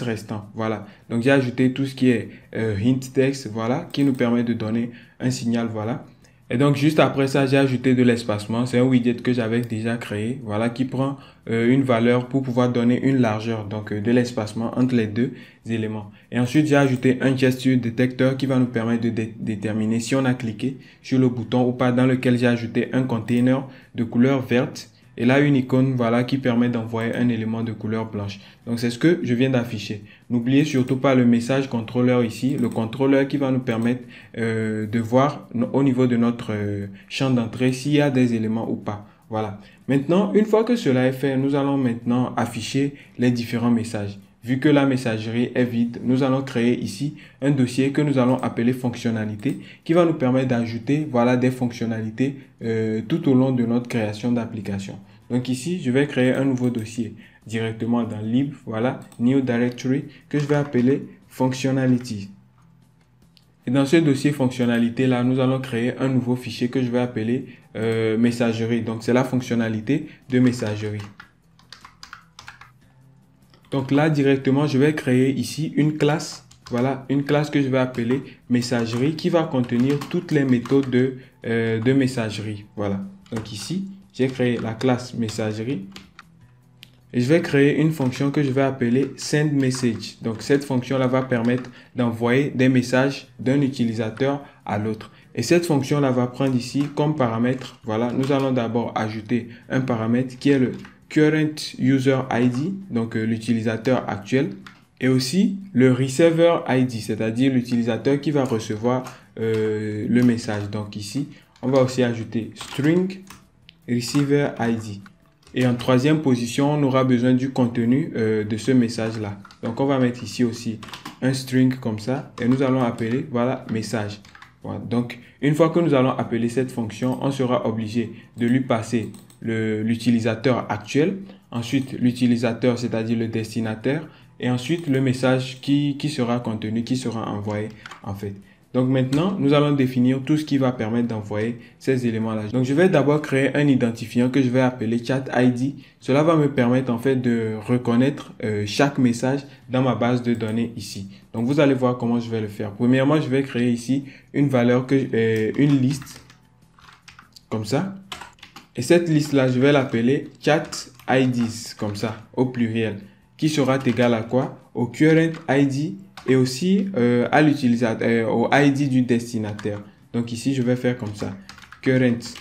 [SPEAKER 1] restant. Voilà. Donc, j'ai ajouté tout ce qui est hint text, voilà, qui nous permet de donner un signal, voilà. Et donc, juste après ça, j'ai ajouté de l'espacement. C'est un widget que j'avais déjà créé, voilà, qui prend une valeur pour pouvoir donner une largeur, donc de l'espacement entre les deux éléments. Et ensuite, j'ai ajouté un gesture détecteur qui va nous permettre de déterminer si on a cliqué sur le bouton ou pas, dans lequel j'ai ajouté un container de couleur verte. Et là, une icône, voilà, qui permet d'envoyer un élément de couleur blanche. Donc, c'est ce que je viens d'afficher. N'oubliez surtout pas le message contrôleur ici, le contrôleur qui va nous permettre de voir au niveau de notre champ d'entrée s'il y a des éléments ou pas. Voilà. Maintenant, une fois que cela est fait, nous allons maintenant afficher les différents messages. Vu que la messagerie est vide, nous allons créer ici un dossier que nous allons appeler fonctionnalités qui va nous permettre d'ajouter, voilà, des fonctionnalités tout au long de notre création d'application. Donc ici, je vais créer un nouveau dossier directement dans lib, voilà, new directory que je vais appeler functionalities. Et dans ce dossier fonctionnalité là, nous allons créer un nouveau fichier que je vais appeler messagerie. Donc c'est la fonctionnalité de messagerie. Donc là, directement, je vais créer ici une classe. Voilà, une classe que je vais appeler messagerie qui va contenir toutes les méthodes de messagerie. Voilà. Donc ici, j'ai créé la classe messagerie. Et je vais créer une fonction que je vais appeler send message. Donc cette fonction-là va permettre d'envoyer des messages d'un utilisateur à l'autre. Et cette fonction-là va prendre ici comme paramètre. Voilà, nous allons d'abord ajouter un paramètre qui est le current user ID, donc l'utilisateur actuel, et aussi le receiver ID, c'est-à-dire l'utilisateur qui va recevoir le message. Donc ici, on va aussi ajouter string receiver ID. Et en troisième position, on aura besoin du contenu de ce message-là. Donc on va mettre ici aussi un string comme ça et nous allons appeler, voilà, message. Voilà. Donc une fois que nous allons appeler cette fonction, on sera obligé de lui passer l'utilisateur actuel, ensuite l'utilisateur, c'est-à-dire le destinataire, et ensuite le message qui sera contenu, qui sera envoyé en fait. Donc maintenant, nous allons définir tout ce qui va permettre d'envoyer ces éléments-là. Donc je vais d'abord créer un identifiant que je vais appeler chat ID. Cela va me permettre en fait de reconnaître chaque message dans ma base de données ici. Donc vous allez voir comment je vais le faire. Premièrement, je vais créer ici une valeur, une liste, comme ça. Et cette liste-là, je vais l'appeler chat IDs, comme ça, au pluriel, qui sera égal à quoi? Au current ID et aussi à l'utilisateur, au ID du destinataire. Donc ici, je vais faire comme ça, current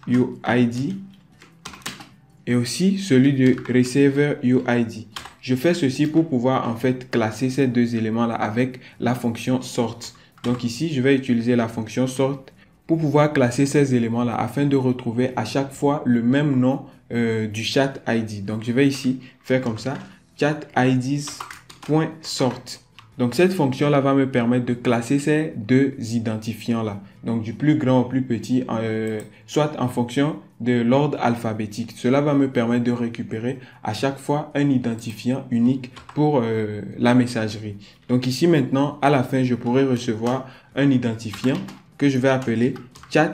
[SPEAKER 1] UID et aussi celui de receiver UID. Je fais ceci pour pouvoir en fait classer ces deux éléments-là avec la fonction sort. Donc ici, je vais utiliser la fonction sort pour pouvoir classer ces éléments-là afin de retrouver à chaque fois le même nom du chat ID. Donc, je vais ici faire comme ça, chat_ids.sort. Donc, cette fonction-là va me permettre de classer ces deux identifiants-là. Donc, du plus grand au plus petit, soit en fonction de l'ordre alphabétique. Cela va me permettre de récupérer à chaque fois un identifiant unique pour la messagerie. Donc, ici maintenant, à la fin, je pourrais recevoir un identifiant que je vais appeler chat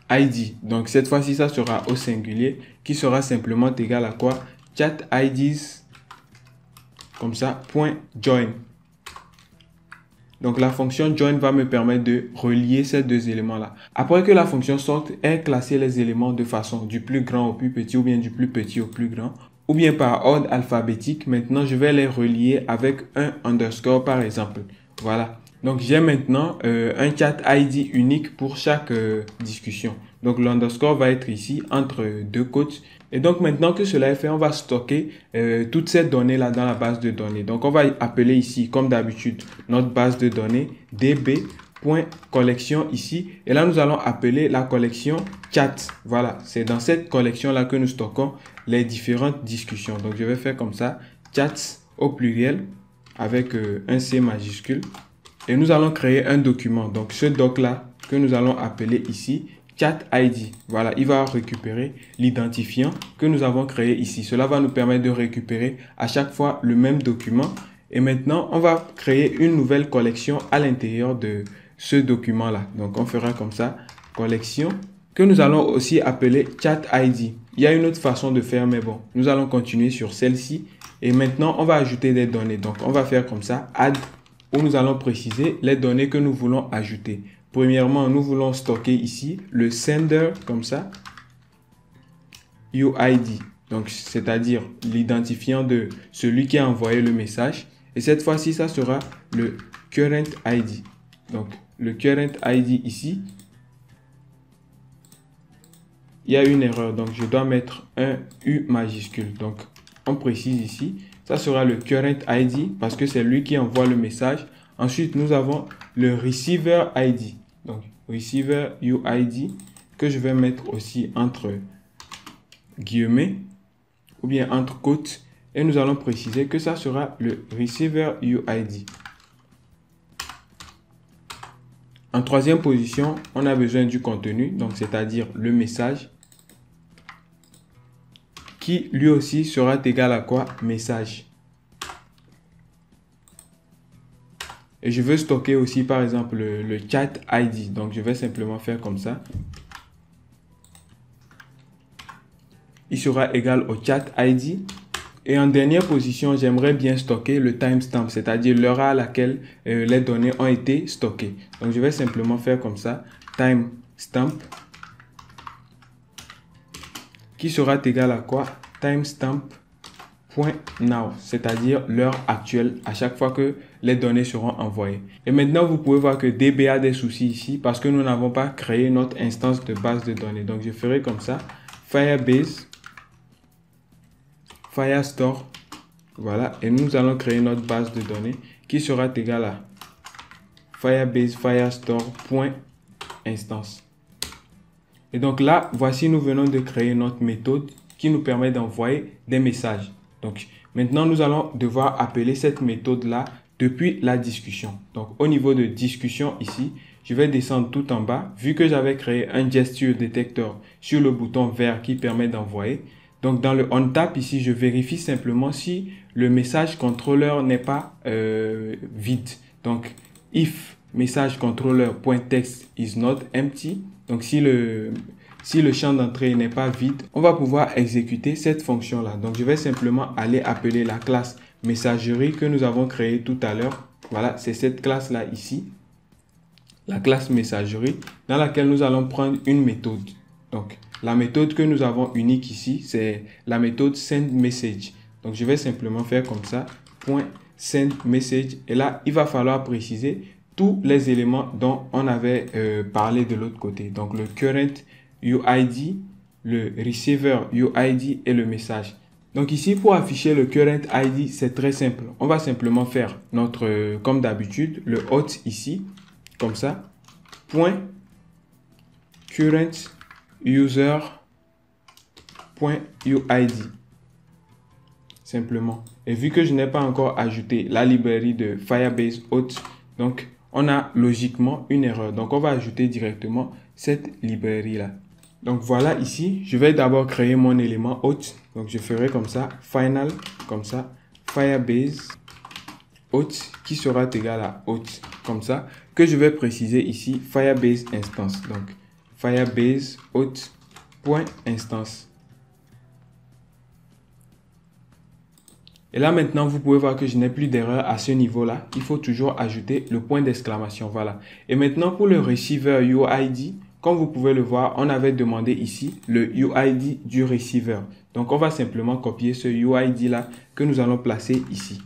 [SPEAKER 1] ID. Donc, cette fois-ci, ça sera au singulier qui sera simplement égal à quoi? Chat IDs, comme ça, .join. Donc, la fonction join va me permettre de relier ces deux éléments-là. Après que la fonction sort ait classé les éléments de façon du plus grand au plus petit ou bien du plus petit au plus grand, ou bien par ordre alphabétique, maintenant, je vais les relier avec un underscore par exemple. Voilà. Donc, j'ai maintenant un chat ID unique pour chaque discussion. Donc, l'underscore va être ici entre deux côtes. Et donc, maintenant que cela est fait, on va stocker toutes ces données-là dans la base de données. Donc, on va appeler ici, comme d'habitude, notre base de données db.collection ici. Et là, nous allons appeler la collection chat. Voilà, c'est dans cette collection-là que nous stockons les différentes discussions. Donc, je vais faire comme ça, chats au pluriel avec un C majuscule. Et nous allons créer un document. Donc, ce doc-là que nous allons appeler ici chat ID. Voilà, il va récupérer l'identifiant que nous avons créé ici. Cela va nous permettre de récupérer à chaque fois le même document. Et maintenant, on va créer une nouvelle collection à l'intérieur de ce document-là. Donc, on fera comme ça, collection, que nous allons aussi appeler chat ID. Il y a une autre façon de faire, mais bon, nous allons continuer sur celle-ci. Et maintenant, on va ajouter des données. Donc, on va faire comme ça, add, où nous allons préciser les données que nous voulons ajouter. Premièrement, nous voulons stocker ici le sender, comme ça, UID. Donc, c'est-à-dire l'identifiant de celui qui a envoyé le message. Et cette fois-ci, ça sera le current ID. Donc, le current ID ici, il y a une erreur. Donc, je dois mettre un U majuscule. Donc, on précise ici. Ça sera le current ID parce que c'est lui qui envoie le message. Ensuite, nous avons le receiver ID. Donc, receiver UID que je vais mettre aussi entre guillemets ou bien entre côtes. Et nous allons préciser que ça sera le receiver UID. En troisième position, on a besoin du contenu, donc c'est-à-dire le message, qui lui aussi sera égal à quoi? Message. Et je veux stocker aussi par exemple le chat ID. Donc je vais simplement faire comme ça. Il sera égal au chat ID. Et en dernière position, j'aimerais bien stocker le timestamp, c'est-à-dire l'heure à laquelle les données ont été stockées. Donc je vais simplement faire comme ça, timestamp, qui sera égal à quoi? Timestamp.now, c'est-à-dire l'heure actuelle à chaque fois que les données seront envoyées. Et maintenant, vous pouvez voir que DB a des soucis ici parce que nous n'avons pas créé notre instance de base de données. Donc, je ferai comme ça, Firebase, Firestore, voilà, et nous allons créer notre base de données qui sera égale à Firebase Firestore.instance. Et donc là, voici, nous venons de créer notre méthode qui nous permet d'envoyer des messages. Donc, maintenant, nous allons devoir appeler cette méthode-là depuis la discussion. Donc, au niveau de discussion ici, je vais descendre tout en bas. Vu que j'avais créé un gesture detector sur le bouton vert qui permet d'envoyer. Donc, dans le OnTap ici, je vérifie simplement si le message controller n'est pas vide. Donc, if message controller.text is not empty. Donc, si le champ d'entrée n'est pas vide, on va pouvoir exécuter cette fonction-là. Donc, je vais simplement aller appeler la classe messagerie que nous avons créée tout à l'heure. Voilà, c'est cette classe-là ici. La classe messagerie dans laquelle nous allons prendre une méthode. Donc, la méthode que nous avons unique ici, c'est la méthode sendMessage. Donc, je vais simplement faire comme ça, .sendMessage. Et là, il va falloir préciser tous les éléments dont on avait parlé de l'autre côté. Donc, le current UID, le receiver UID et le message. Donc ici, pour afficher le current ID, c'est très simple. On va simplement faire notre, comme d'habitude, le hot ici, comme ça, point current user.uid. Simplement. Et vu que je n'ai pas encore ajouté la librairie de Firebase Auth, donc on a logiquement une erreur. Donc on va ajouter directement cette librairie-là. Donc voilà ici, je vais d'abord créer mon élément Auth. Donc je ferai comme ça, final, comme ça, Firebase Auth qui sera égal à Auth, comme ça, que je vais préciser ici, Firebase Instance. Donc Firebase Auth.instance. Et là maintenant, vous pouvez voir que je n'ai plus d'erreur à ce niveau-là. Il faut toujours ajouter le point d'exclamation. Voilà. Et maintenant, pour le receiver UID, comme vous pouvez le voir, on avait demandé ici le UID du receiver. Donc, on va simplement copier ce UID-là que nous allons placer ici.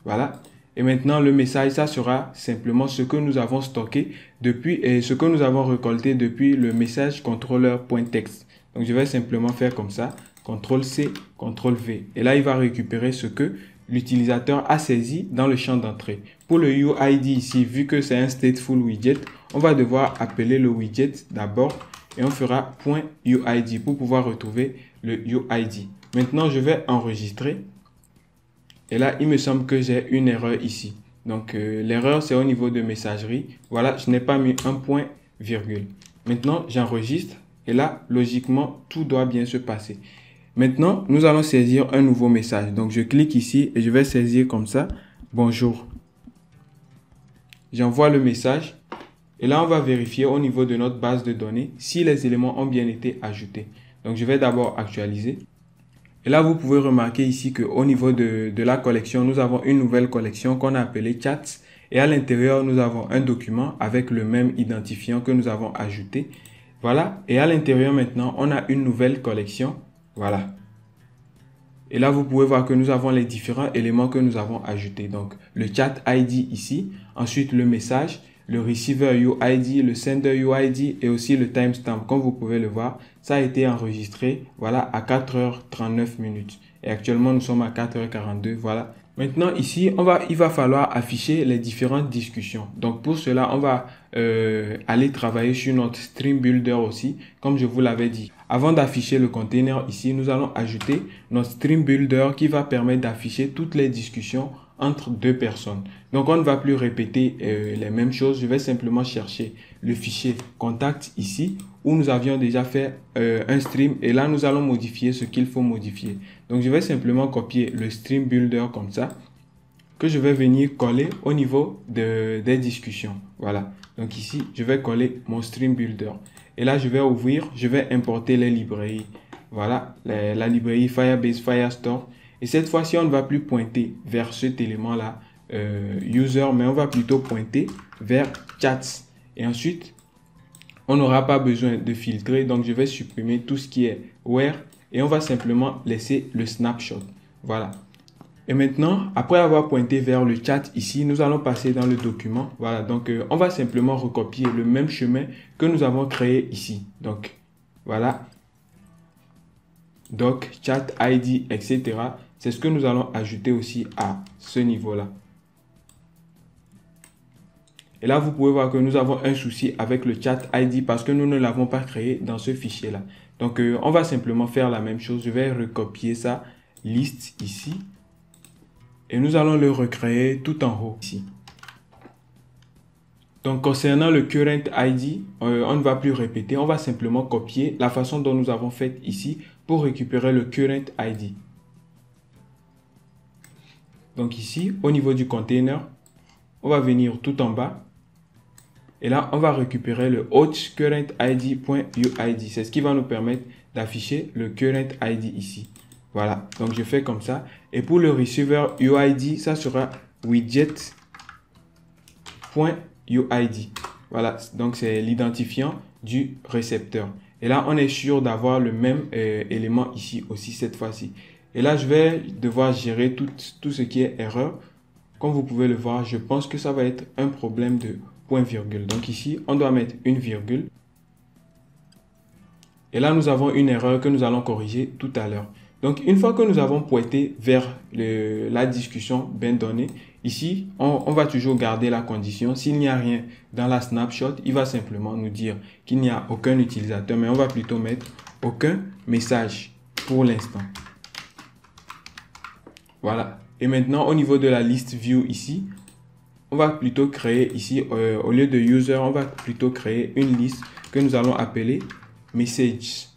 [SPEAKER 1] Voilà. Et maintenant, le message, ça sera simplement ce que nous avons stocké depuis et ce que nous avons récolté depuis le message contrôleur.text. Donc, je vais simplement faire comme ça. CTRL-C, CTRL-V. Et là, il va récupérer ce que l'utilisateur a saisi dans le champ d'entrée. Pour le UID ici, vu que c'est un stateful widget, on va devoir appeler le widget d'abord et on fera .UID pour pouvoir retrouver le UID. Maintenant, je vais enregistrer. Et là, il me semble que j'ai une erreur ici. Donc, l'erreur, c'est au niveau de messagerie. Voilà, je n'ai pas mis un point virgule. Maintenant, j'enregistre. Et là, logiquement, tout doit bien se passer. Maintenant, nous allons saisir un nouveau message. Donc, je clique ici et je vais saisir comme ça. Bonjour. J'envoie le message. Et là, on va vérifier au niveau de notre base de données si les éléments ont bien été ajoutés. Donc, je vais d'abord actualiser. Et là, vous pouvez remarquer ici qu'au niveau de la collection, nous avons une nouvelle collection qu'on a appelée Chats. Et à l'intérieur, nous avons un document avec le même identifiant que nous avons ajouté. Voilà. Et à l'intérieur maintenant, on a une nouvelle collection. Voilà. Et là, vous pouvez voir que nous avons les différents éléments que nous avons ajoutés. Donc, le chat ID ici, ensuite le message, le receiver UID, le sender UID et aussi le timestamp. Comme vous pouvez le voir, ça a été enregistré voilà, à 4h39 minutes. Et actuellement, nous sommes à 4h42. Voilà. Maintenant, ici, il va falloir afficher les différentes discussions. Donc, pour cela, on va aller travailler sur notre Stream Builder aussi, comme je vous l'avais dit. Avant d'afficher le container ici, nous allons ajouter notre Stream Builder qui va permettre d'afficher toutes les discussions entre deux personnes. Donc, on ne va plus répéter les mêmes choses. Je vais simplement chercher le fichier contact ici où nous avions déjà fait un stream et là, nous allons modifier ce qu'il faut modifier. Donc, je vais simplement copier le Stream Builder comme ça que je vais venir coller au niveau des discussions. Voilà. Donc, ici, je vais coller mon Stream Builder. Et là, je vais ouvrir, je vais importer les librairies. Voilà, la librairie Firebase Firestore. Et cette fois-ci, on ne va plus pointer vers cet élément-là, user, mais on va plutôt pointer vers chats. Et ensuite, on n'aura pas besoin de filtrer. Donc, je vais supprimer tout ce qui est where et on va simplement laisser le snapshot. Voilà. Et maintenant, après avoir pointé vers le chat ici, nous allons passer dans le document. Voilà, donc on va simplement recopier le même chemin que nous avons créé ici. Donc, voilà. Doc, chat, ID, etc. C'est ce que nous allons ajouter aussi à ce niveau-là. Et là, vous pouvez voir que nous avons un souci avec le chat ID parce que nous ne l'avons pas créé dans ce fichier-là. Donc, on va simplement faire la même chose. Je vais recopier ça, liste ici. Et nous allons le recréer tout en haut ici. Donc, concernant le current ID, on ne va plus répéter. On va simplement copier la façon dont nous avons fait ici pour récupérer le current ID. Donc ici, au niveau du container, on va venir tout en bas. Et là, on va récupérer le auth current ID.uid. C'est ce qui va nous permettre d'afficher le current ID ici. Voilà, donc je fais comme ça. Et pour le receiver UID, ça sera widget.uid. Voilà, donc c'est l'identifiant du récepteur. Et là, on est sûr d'avoir le même élément ici aussi cette fois-ci. Et là, je vais devoir gérer tout ce qui est erreur. Comme vous pouvez le voir, je pense que ça va être un problème de point-virgule. Donc ici, on doit mettre une virgule. Et là, nous avons une erreur que nous allons corriger tout à l'heure. Donc, une fois que nous avons pointé vers la discussion bien donnée, ici, on va toujours garder la condition. S'il n'y a rien dans la snapshot, il va simplement nous dire qu'il n'y a aucun utilisateur, mais on va plutôt mettre aucun message pour l'instant. Voilà. Et maintenant, au niveau de la liste view ici, on va plutôt créer ici, au lieu de user, on va plutôt créer une liste que nous allons appeler message.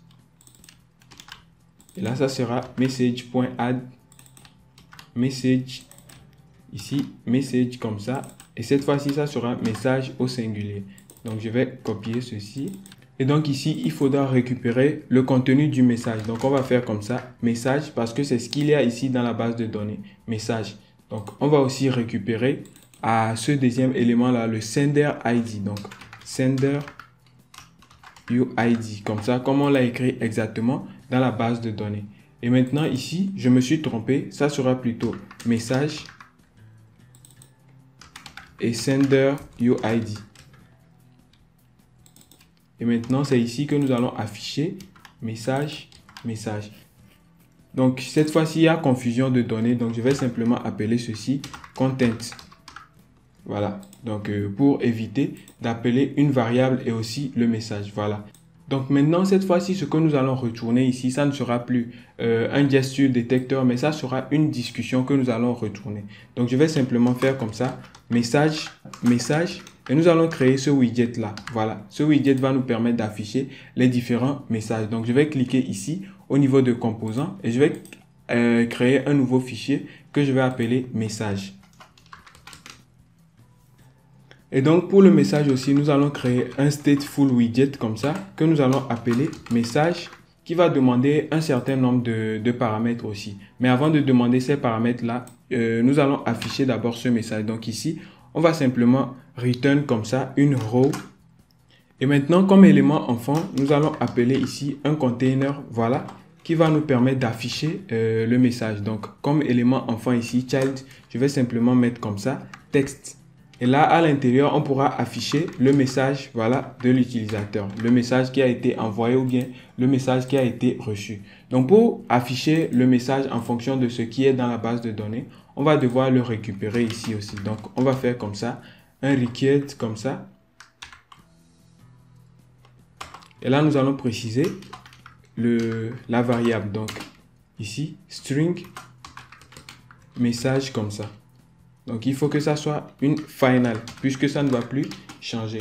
[SPEAKER 1] Et là, ça sera message.add message. Ici, message comme ça. Et cette fois-ci, ça sera message au singulier. Donc, je vais copier ceci. Et donc ici, il faudra récupérer le contenu du message. Donc, on va faire comme ça, message, parce que c'est ce qu'il y a ici dans la base de données, message. Donc, on va aussi récupérer à ce deuxième élément-là, le sender ID. Donc, sender UID, comme ça, comme on l'a écrit exactement dans la base de données. Et maintenant, ici, je me suis trompé. Ça sera plutôt message et sender UID. Et maintenant, c'est ici que nous allons afficher message, message. Donc, cette fois-ci, il y a confusion de données. Donc, je vais simplement appeler ceci content. Voilà. Donc, pour éviter d'appeler une variable et aussi le message. Voilà. Donc, maintenant, cette fois-ci, ce que nous allons retourner ici, ça ne sera plus un gesture détecteur, mais ça sera une discussion que nous allons retourner. Donc, je vais simplement faire comme ça. Message, message. Et nous allons créer ce widget là. Voilà. Ce widget va nous permettre d'afficher les différents messages. Donc, je vais cliquer ici au niveau de composants et je vais créer un nouveau fichier que je vais appeler message. Et donc, pour le message aussi, nous allons créer un stateful widget comme ça que nous allons appeler message qui va demander un certain nombre de paramètres aussi. Mais avant de demander ces paramètres là, nous allons afficher d'abord ce message. Donc ici, on va simplement return comme ça une row. Et maintenant, comme élément enfant, nous allons appeler ici un container, voilà, qui va nous permettre d'afficher le message. Donc, comme élément enfant ici, child, je vais simplement mettre comme ça, texte. Et là, à l'intérieur, on pourra afficher le message, voilà, de l'utilisateur. Le message qui a été envoyé ou bien le message qui a été reçu. Donc, pour afficher le message en fonction de ce qui est dans la base de données, on va devoir le récupérer ici aussi. Donc, on va faire comme ça, un requête comme ça. Et là, nous allons préciser la variable. Donc, ici, string, message comme ça. Donc, il faut que ça soit une final, puisque ça ne va plus changer.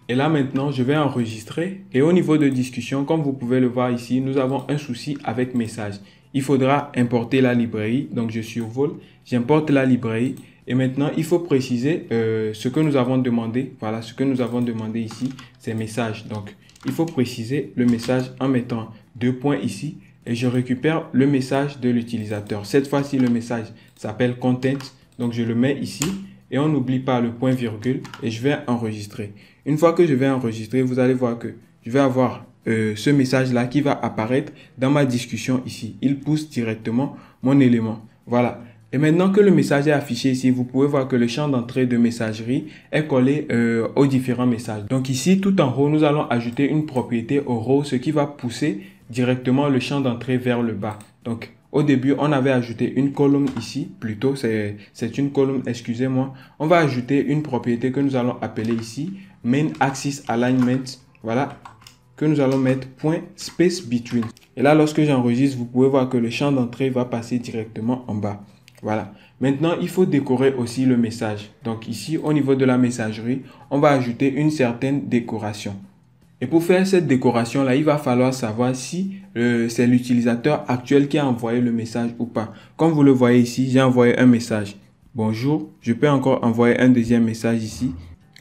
[SPEAKER 1] Et là, maintenant, je vais enregistrer. Et au niveau de discussion, comme vous pouvez le voir ici, nous avons un souci avec message. Il faudra importer la librairie. Donc, je survole, j'importe la librairie. Et maintenant, il faut préciser ce que nous avons demandé. Voilà, ce que nous avons demandé ici, c'est message. Donc, il faut préciser le message en mettant 2 points ici. Et je récupère le message de l'utilisateur. Cette fois-ci, le message s'appelle content. Donc, je le mets ici et on n'oublie pas le point virgule et je vais enregistrer. Une fois que je vais enregistrer, vous allez voir que je vais avoir ce message-là qui va apparaître dans ma discussion ici. Il pousse directement mon élément. Voilà. Et maintenant que le message est affiché ici, vous pouvez voir que le champ d'entrée de messagerie est collé aux différents messages. Donc ici, tout en haut, nous allons ajouter une propriété au row, ce qui va pousser directement le champ d'entrée vers le bas. Donc, au début, on avait ajouté une colonne ici, plutôt c'est une colonne, excusez-moi. On va ajouter une propriété que nous allons appeler ici main axis alignment, voilà, que nous allons mettre point space between. Et là, lorsque j'enregistre, vous pouvez voir que le champ d'entrée va passer directement en bas. Voilà. Maintenant, il faut décorer aussi le message. Donc ici, au niveau de la messagerie, on va ajouter une certaine décoration. Et pour faire cette décoration-là, il va falloir savoir si c'est l'utilisateur actuel qui a envoyé le message ou pas. Comme vous le voyez ici, j'ai envoyé un message. Bonjour, je peux encore envoyer un deuxième message ici.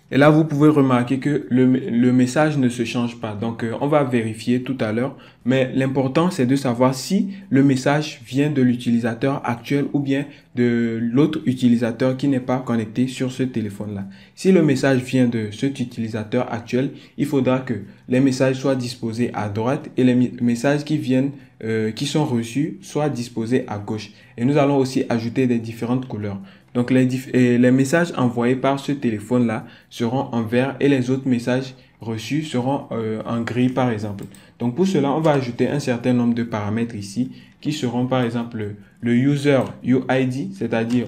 [SPEAKER 1] Et là, vous pouvez remarquer que le message ne se change pas. Donc, on va vérifier tout à l'heure. Mais l'important, c'est de savoir si le message vient de l'utilisateur actuel ou bien de l'autre utilisateur qui n'est pas connecté sur ce téléphone-là. Si le message vient de cet utilisateur actuel, il faudra que les messages soient disposés à droite et les messages qui sont reçus soient disposés à gauche. Et nous allons aussi ajouter des différentes couleurs. Donc, les messages envoyés par ce téléphone-là seront en vert et les autres messages reçus seront en gris, par exemple. Donc, pour cela, on va ajouter un certain nombre de paramètres ici qui seront, par exemple, le user UID, c'est-à-dire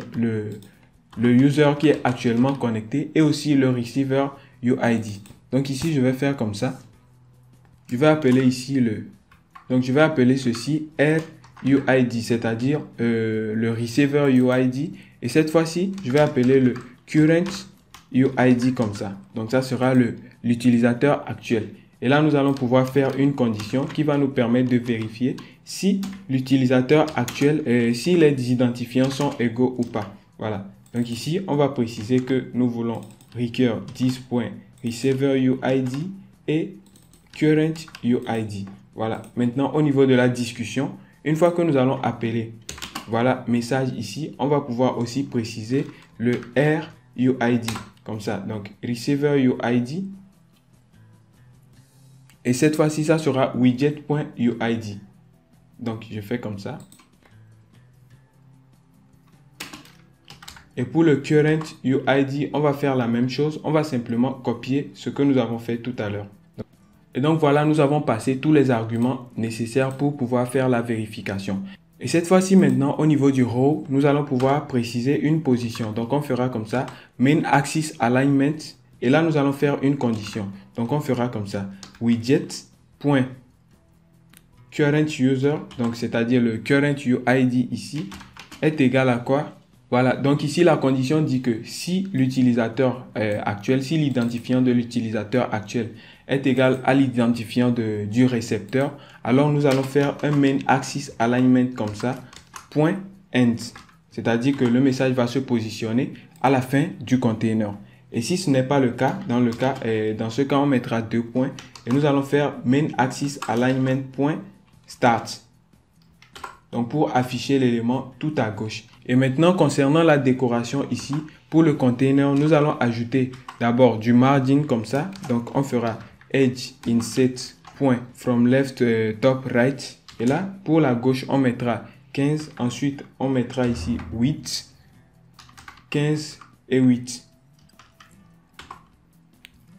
[SPEAKER 1] le user qui est actuellement connecté et aussi le receiver UID. Donc ici, je vais faire comme ça. Je vais appeler ici donc je vais appeler ceci RUID, c'est-à-dire le receiver UID. Et cette fois-ci, je vais appeler le current UID comme ça. Donc ça sera l'utilisateur actuel. Et là, nous allons pouvoir faire une condition qui va nous permettre de vérifier si l'utilisateur actuel, si les identifiants sont égaux ou pas. Voilà. Donc ici, on va préciser que nous voulons recur 10.receiverUID et current UID. Voilà. Maintenant, au niveau de la discussion, une fois que nous allons appeler, voilà, message ici, on va pouvoir aussi préciser le RUID. Comme ça. Donc, receiverUID. Et cette fois-ci, ça sera widget.uid. Donc, je fais comme ça. Et pour le current UID, on va faire la même chose. On va simplement copier ce que nous avons fait tout à l'heure. Et donc, voilà, nous avons passé tous les arguments nécessaires pour pouvoir faire la vérification. Et cette fois-ci, maintenant, au niveau du row, nous allons pouvoir préciser une position. Donc, on fera comme ça, main axis alignment. Et là, nous allons faire une condition. Donc, on fera comme ça, widget.current user, donc c'est-à-dire le current UID ici, est égal à quoi? Voilà, donc ici, la condition dit que si l'utilisateur actuel, si l'identifiant de l'utilisateur actuel est égal à l'identifiant du récepteur, alors nous allons faire un main axis alignment comme ça, point end. C'est-à-dire que le message va se positionner à la fin du container. Et si ce n'est pas le cas, dans ce cas, on mettra 2 points et nous allons faire main axis alignment point start. Donc pour afficher l'élément tout à gauche. Et maintenant, concernant la décoration ici, pour le container, nous allons ajouter d'abord du margin comme ça. Donc on fera edge inset point from left top right. Et là, pour la gauche, on mettra 15. Ensuite, on mettra ici 8, 15 et 8.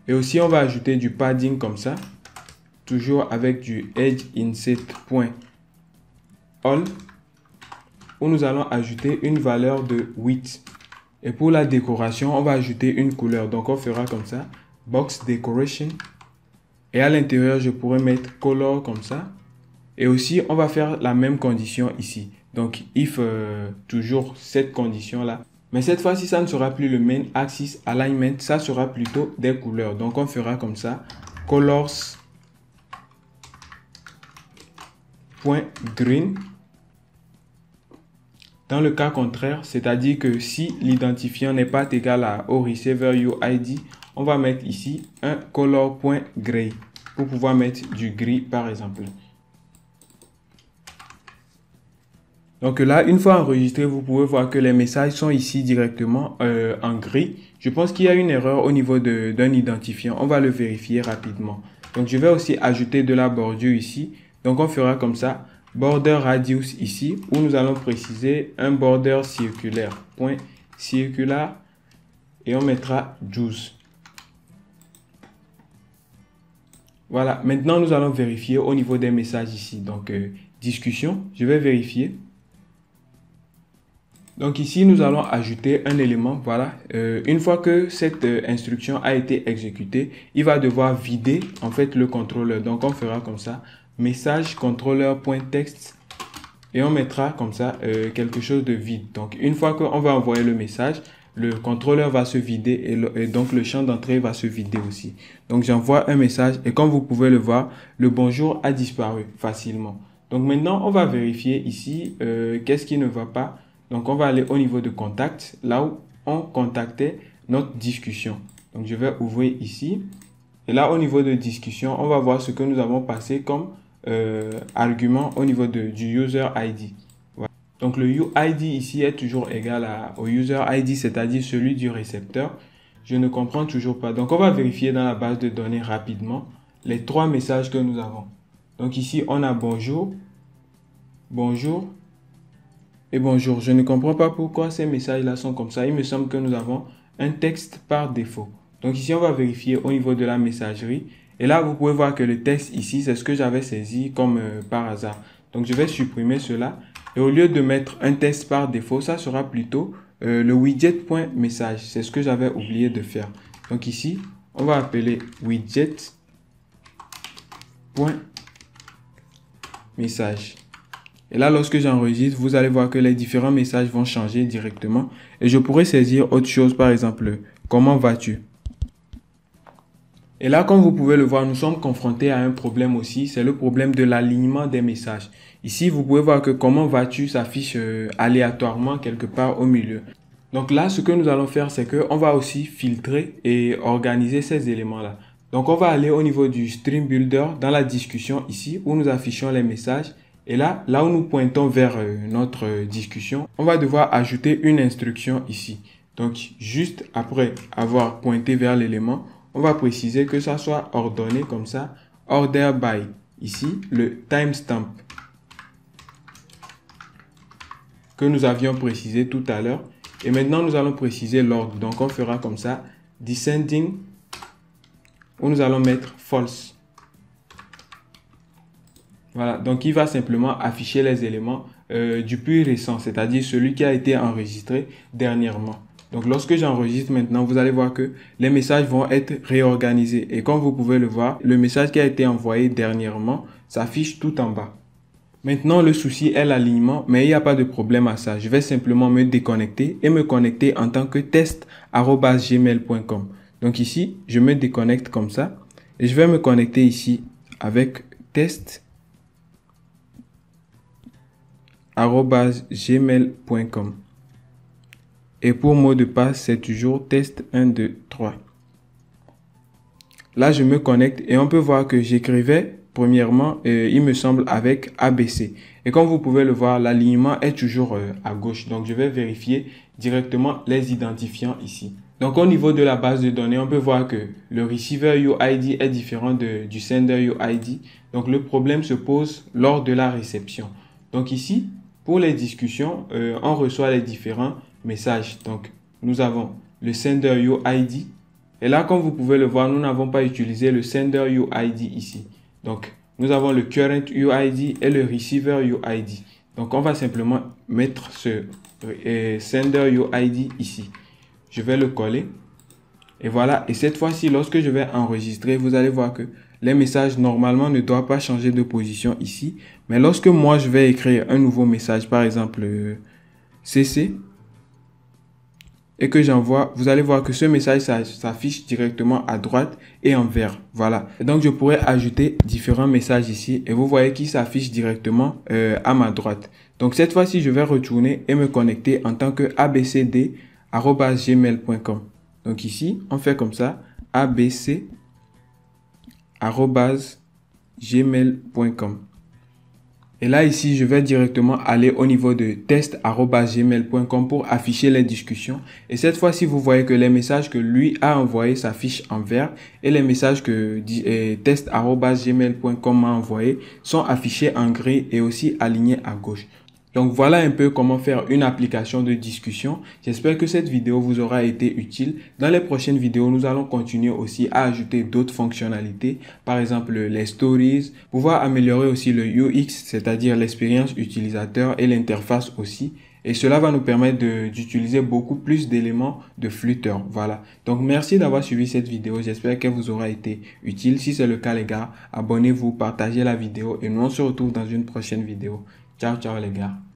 [SPEAKER 1] Et aussi, on va ajouter du padding comme ça. Toujours avec du edge inset point all, où nous allons ajouter une valeur de 8. Et pour la décoration, on va ajouter une couleur. Donc, on fera comme ça, box decoration. Et à l'intérieur, je pourrais mettre color comme ça. Et aussi, on va faire la même condition ici. Donc, if toujours cette condition-là. Mais cette fois-ci, ça ne sera plus le main axis alignment, ça sera plutôt des couleurs. Donc, on fera comme ça, colors.green. Dans le cas contraire, c'est-à-dire que si l'identifiant n'est pas égal au receiver UID, on va mettre ici un color.gray pour pouvoir mettre du gris par exemple. Donc là, une fois enregistré, vous pouvez voir que les messages sont ici directement en gris. Je pense qu'il y a une erreur au niveau d'un identifiant. On va le vérifier rapidement. Donc je vais aussi ajouter de la bordure ici. Donc on fera comme ça. Border radius ici, où nous allons préciser un border circulaire, point circular, et on mettra 12. Voilà, maintenant nous allons vérifier au niveau des messages ici. Donc discussion, je vais vérifier. Donc ici, nous allons ajouter un élément. Voilà, une fois que cette instruction a été exécutée, il va devoir vider en fait le contrôleur. Donc on fera comme ça. Message controller.text et on mettra comme ça quelque chose de vide. Donc une fois qu'on va envoyer le message, le contrôleur va se vider et donc le champ d'entrée va se vider aussi. Donc j'envoie un message et comme vous pouvez le voir, le bonjour a disparu facilement. Donc maintenant on va vérifier ici qu'est-ce qui ne va pas. Donc on va aller au niveau de contact, là où on contactait notre discussion. Donc je vais ouvrir ici. Et là au niveau de discussion, on va voir ce que nous avons passé comme argument au niveau du user ID. Voilà. Donc le UID ici est toujours égal au user ID, c'est-à-dire celui du récepteur. Je ne comprends toujours pas. Donc on va vérifier dans la base de données rapidement les 3 messages que nous avons. Donc ici on a bonjour, bonjour et bonjour. Je ne comprends pas pourquoi ces messages-là sont comme ça. Il me semble que nous avons un texte par défaut. Donc ici on va vérifier au niveau de la messagerie. Et là, vous pouvez voir que le texte ici, c'est ce que j'avais saisi comme par hasard. Donc, je vais supprimer cela. Et au lieu de mettre un texte par défaut, ça sera plutôt le widget.message. C'est ce que j'avais oublié de faire. Donc ici, on va appeler widget.message. Et là, lorsque j'enregistre, vous allez voir que les différents messages vont changer directement. Et je pourrais saisir autre chose, par exemple, comment vas-tu? Et là, comme vous pouvez le voir, nous sommes confrontés à un problème aussi. C'est le problème de l'alignement des messages. Ici, vous pouvez voir que comment vas-tu s'affiche aléatoirement quelque part au milieu. Donc là, ce que nous allons faire, c'est qu'on va aussi filtrer et organiser ces éléments-là. Donc, on va aller au niveau du Stream Builder dans la discussion ici où nous affichons les messages. Et là où nous pointons vers notre discussion, on va devoir ajouter une instruction ici. Donc, juste après avoir pointé vers l'élément, on va préciser que ça soit ordonné comme ça. Order by, ici, le timestamp que nous avions précisé tout à l'heure. Et maintenant, nous allons préciser l'ordre. Donc, on fera comme ça, descending, où nous allons mettre false. Voilà, donc il va simplement afficher les éléments du plus récent, c'est-à-dire celui qui a été enregistré dernièrement. Donc lorsque j'enregistre maintenant, vous allez voir que les messages vont être réorganisés. Et comme vous pouvez le voir, le message qui a été envoyé dernièrement s'affiche tout en bas. Maintenant, le souci est l'alignement, mais il n'y a pas de problème à ça. Je vais simplement me déconnecter et me connecter en tant que test@gmail.com. Donc ici, je me déconnecte comme ça et je vais me connecter ici avec test@gmail.com. Et pour mot de passe, c'est toujours test 1, 2, 3. Là, je me connecte et on peut voir que j'écrivais premièrement, il me semble, avec ABC. Et comme vous pouvez le voir, l'alignement est toujours à gauche. Donc, je vais vérifier directement les identifiants ici. Donc, au niveau de la base de données, on peut voir que le receiver UID est différent du sender UID. Donc, le problème se pose lors de la réception. Donc, ici, pour les discussions, on reçoit les différents messages. Donc, nous avons le sender UID. Et là, comme vous pouvez le voir, nous n'avons pas utilisé le sender UID ici. Donc, nous avons le current UID et le receiver UID. Donc, on va simplement mettre ce sender UID ici. Je vais le coller. Et voilà. Et cette fois-ci, lorsque je vais enregistrer, vous allez voir que les messages normalement ne doivent pas changer de position ici. Mais lorsque moi, je vais écrire un nouveau message, par exemple CC, et que j'envoie, vous allez voir que ce message s'affiche directement à droite et en vert. Voilà. Et donc, je pourrais ajouter différents messages ici et vous voyez qu'ils s'affichent directement à ma droite. Donc, cette fois-ci, je vais retourner et me connecter en tant que abcd@gmail.com. Donc, ici, on fait comme ça, abc@gmail.com. Et là, ici, je vais directement aller au niveau de test@gmail.com pour afficher les discussions. Et cette fois-ci, vous voyez que les messages que lui a envoyés s'affichent en vert et les messages que test@gmail.com m'a envoyés sont affichés en gris et aussi alignés à gauche. Donc voilà un peu comment faire une application de discussion. J'espère que cette vidéo vous aura été utile. Dans les prochaines vidéos, nous allons continuer aussi à ajouter d'autres fonctionnalités. Par exemple, les stories. Pouvoir améliorer aussi le UX, c'est-à-dire l'expérience utilisateur et l'interface aussi. Et cela va nous permettre d'utiliser beaucoup plus d'éléments de Flutter. Voilà. Donc merci d'avoir suivi cette vidéo. J'espère qu'elle vous aura été utile. Si c'est le cas les gars, abonnez-vous, partagez la vidéo et nous on se retrouve dans une prochaine vidéo. Ciao, ciao les gars.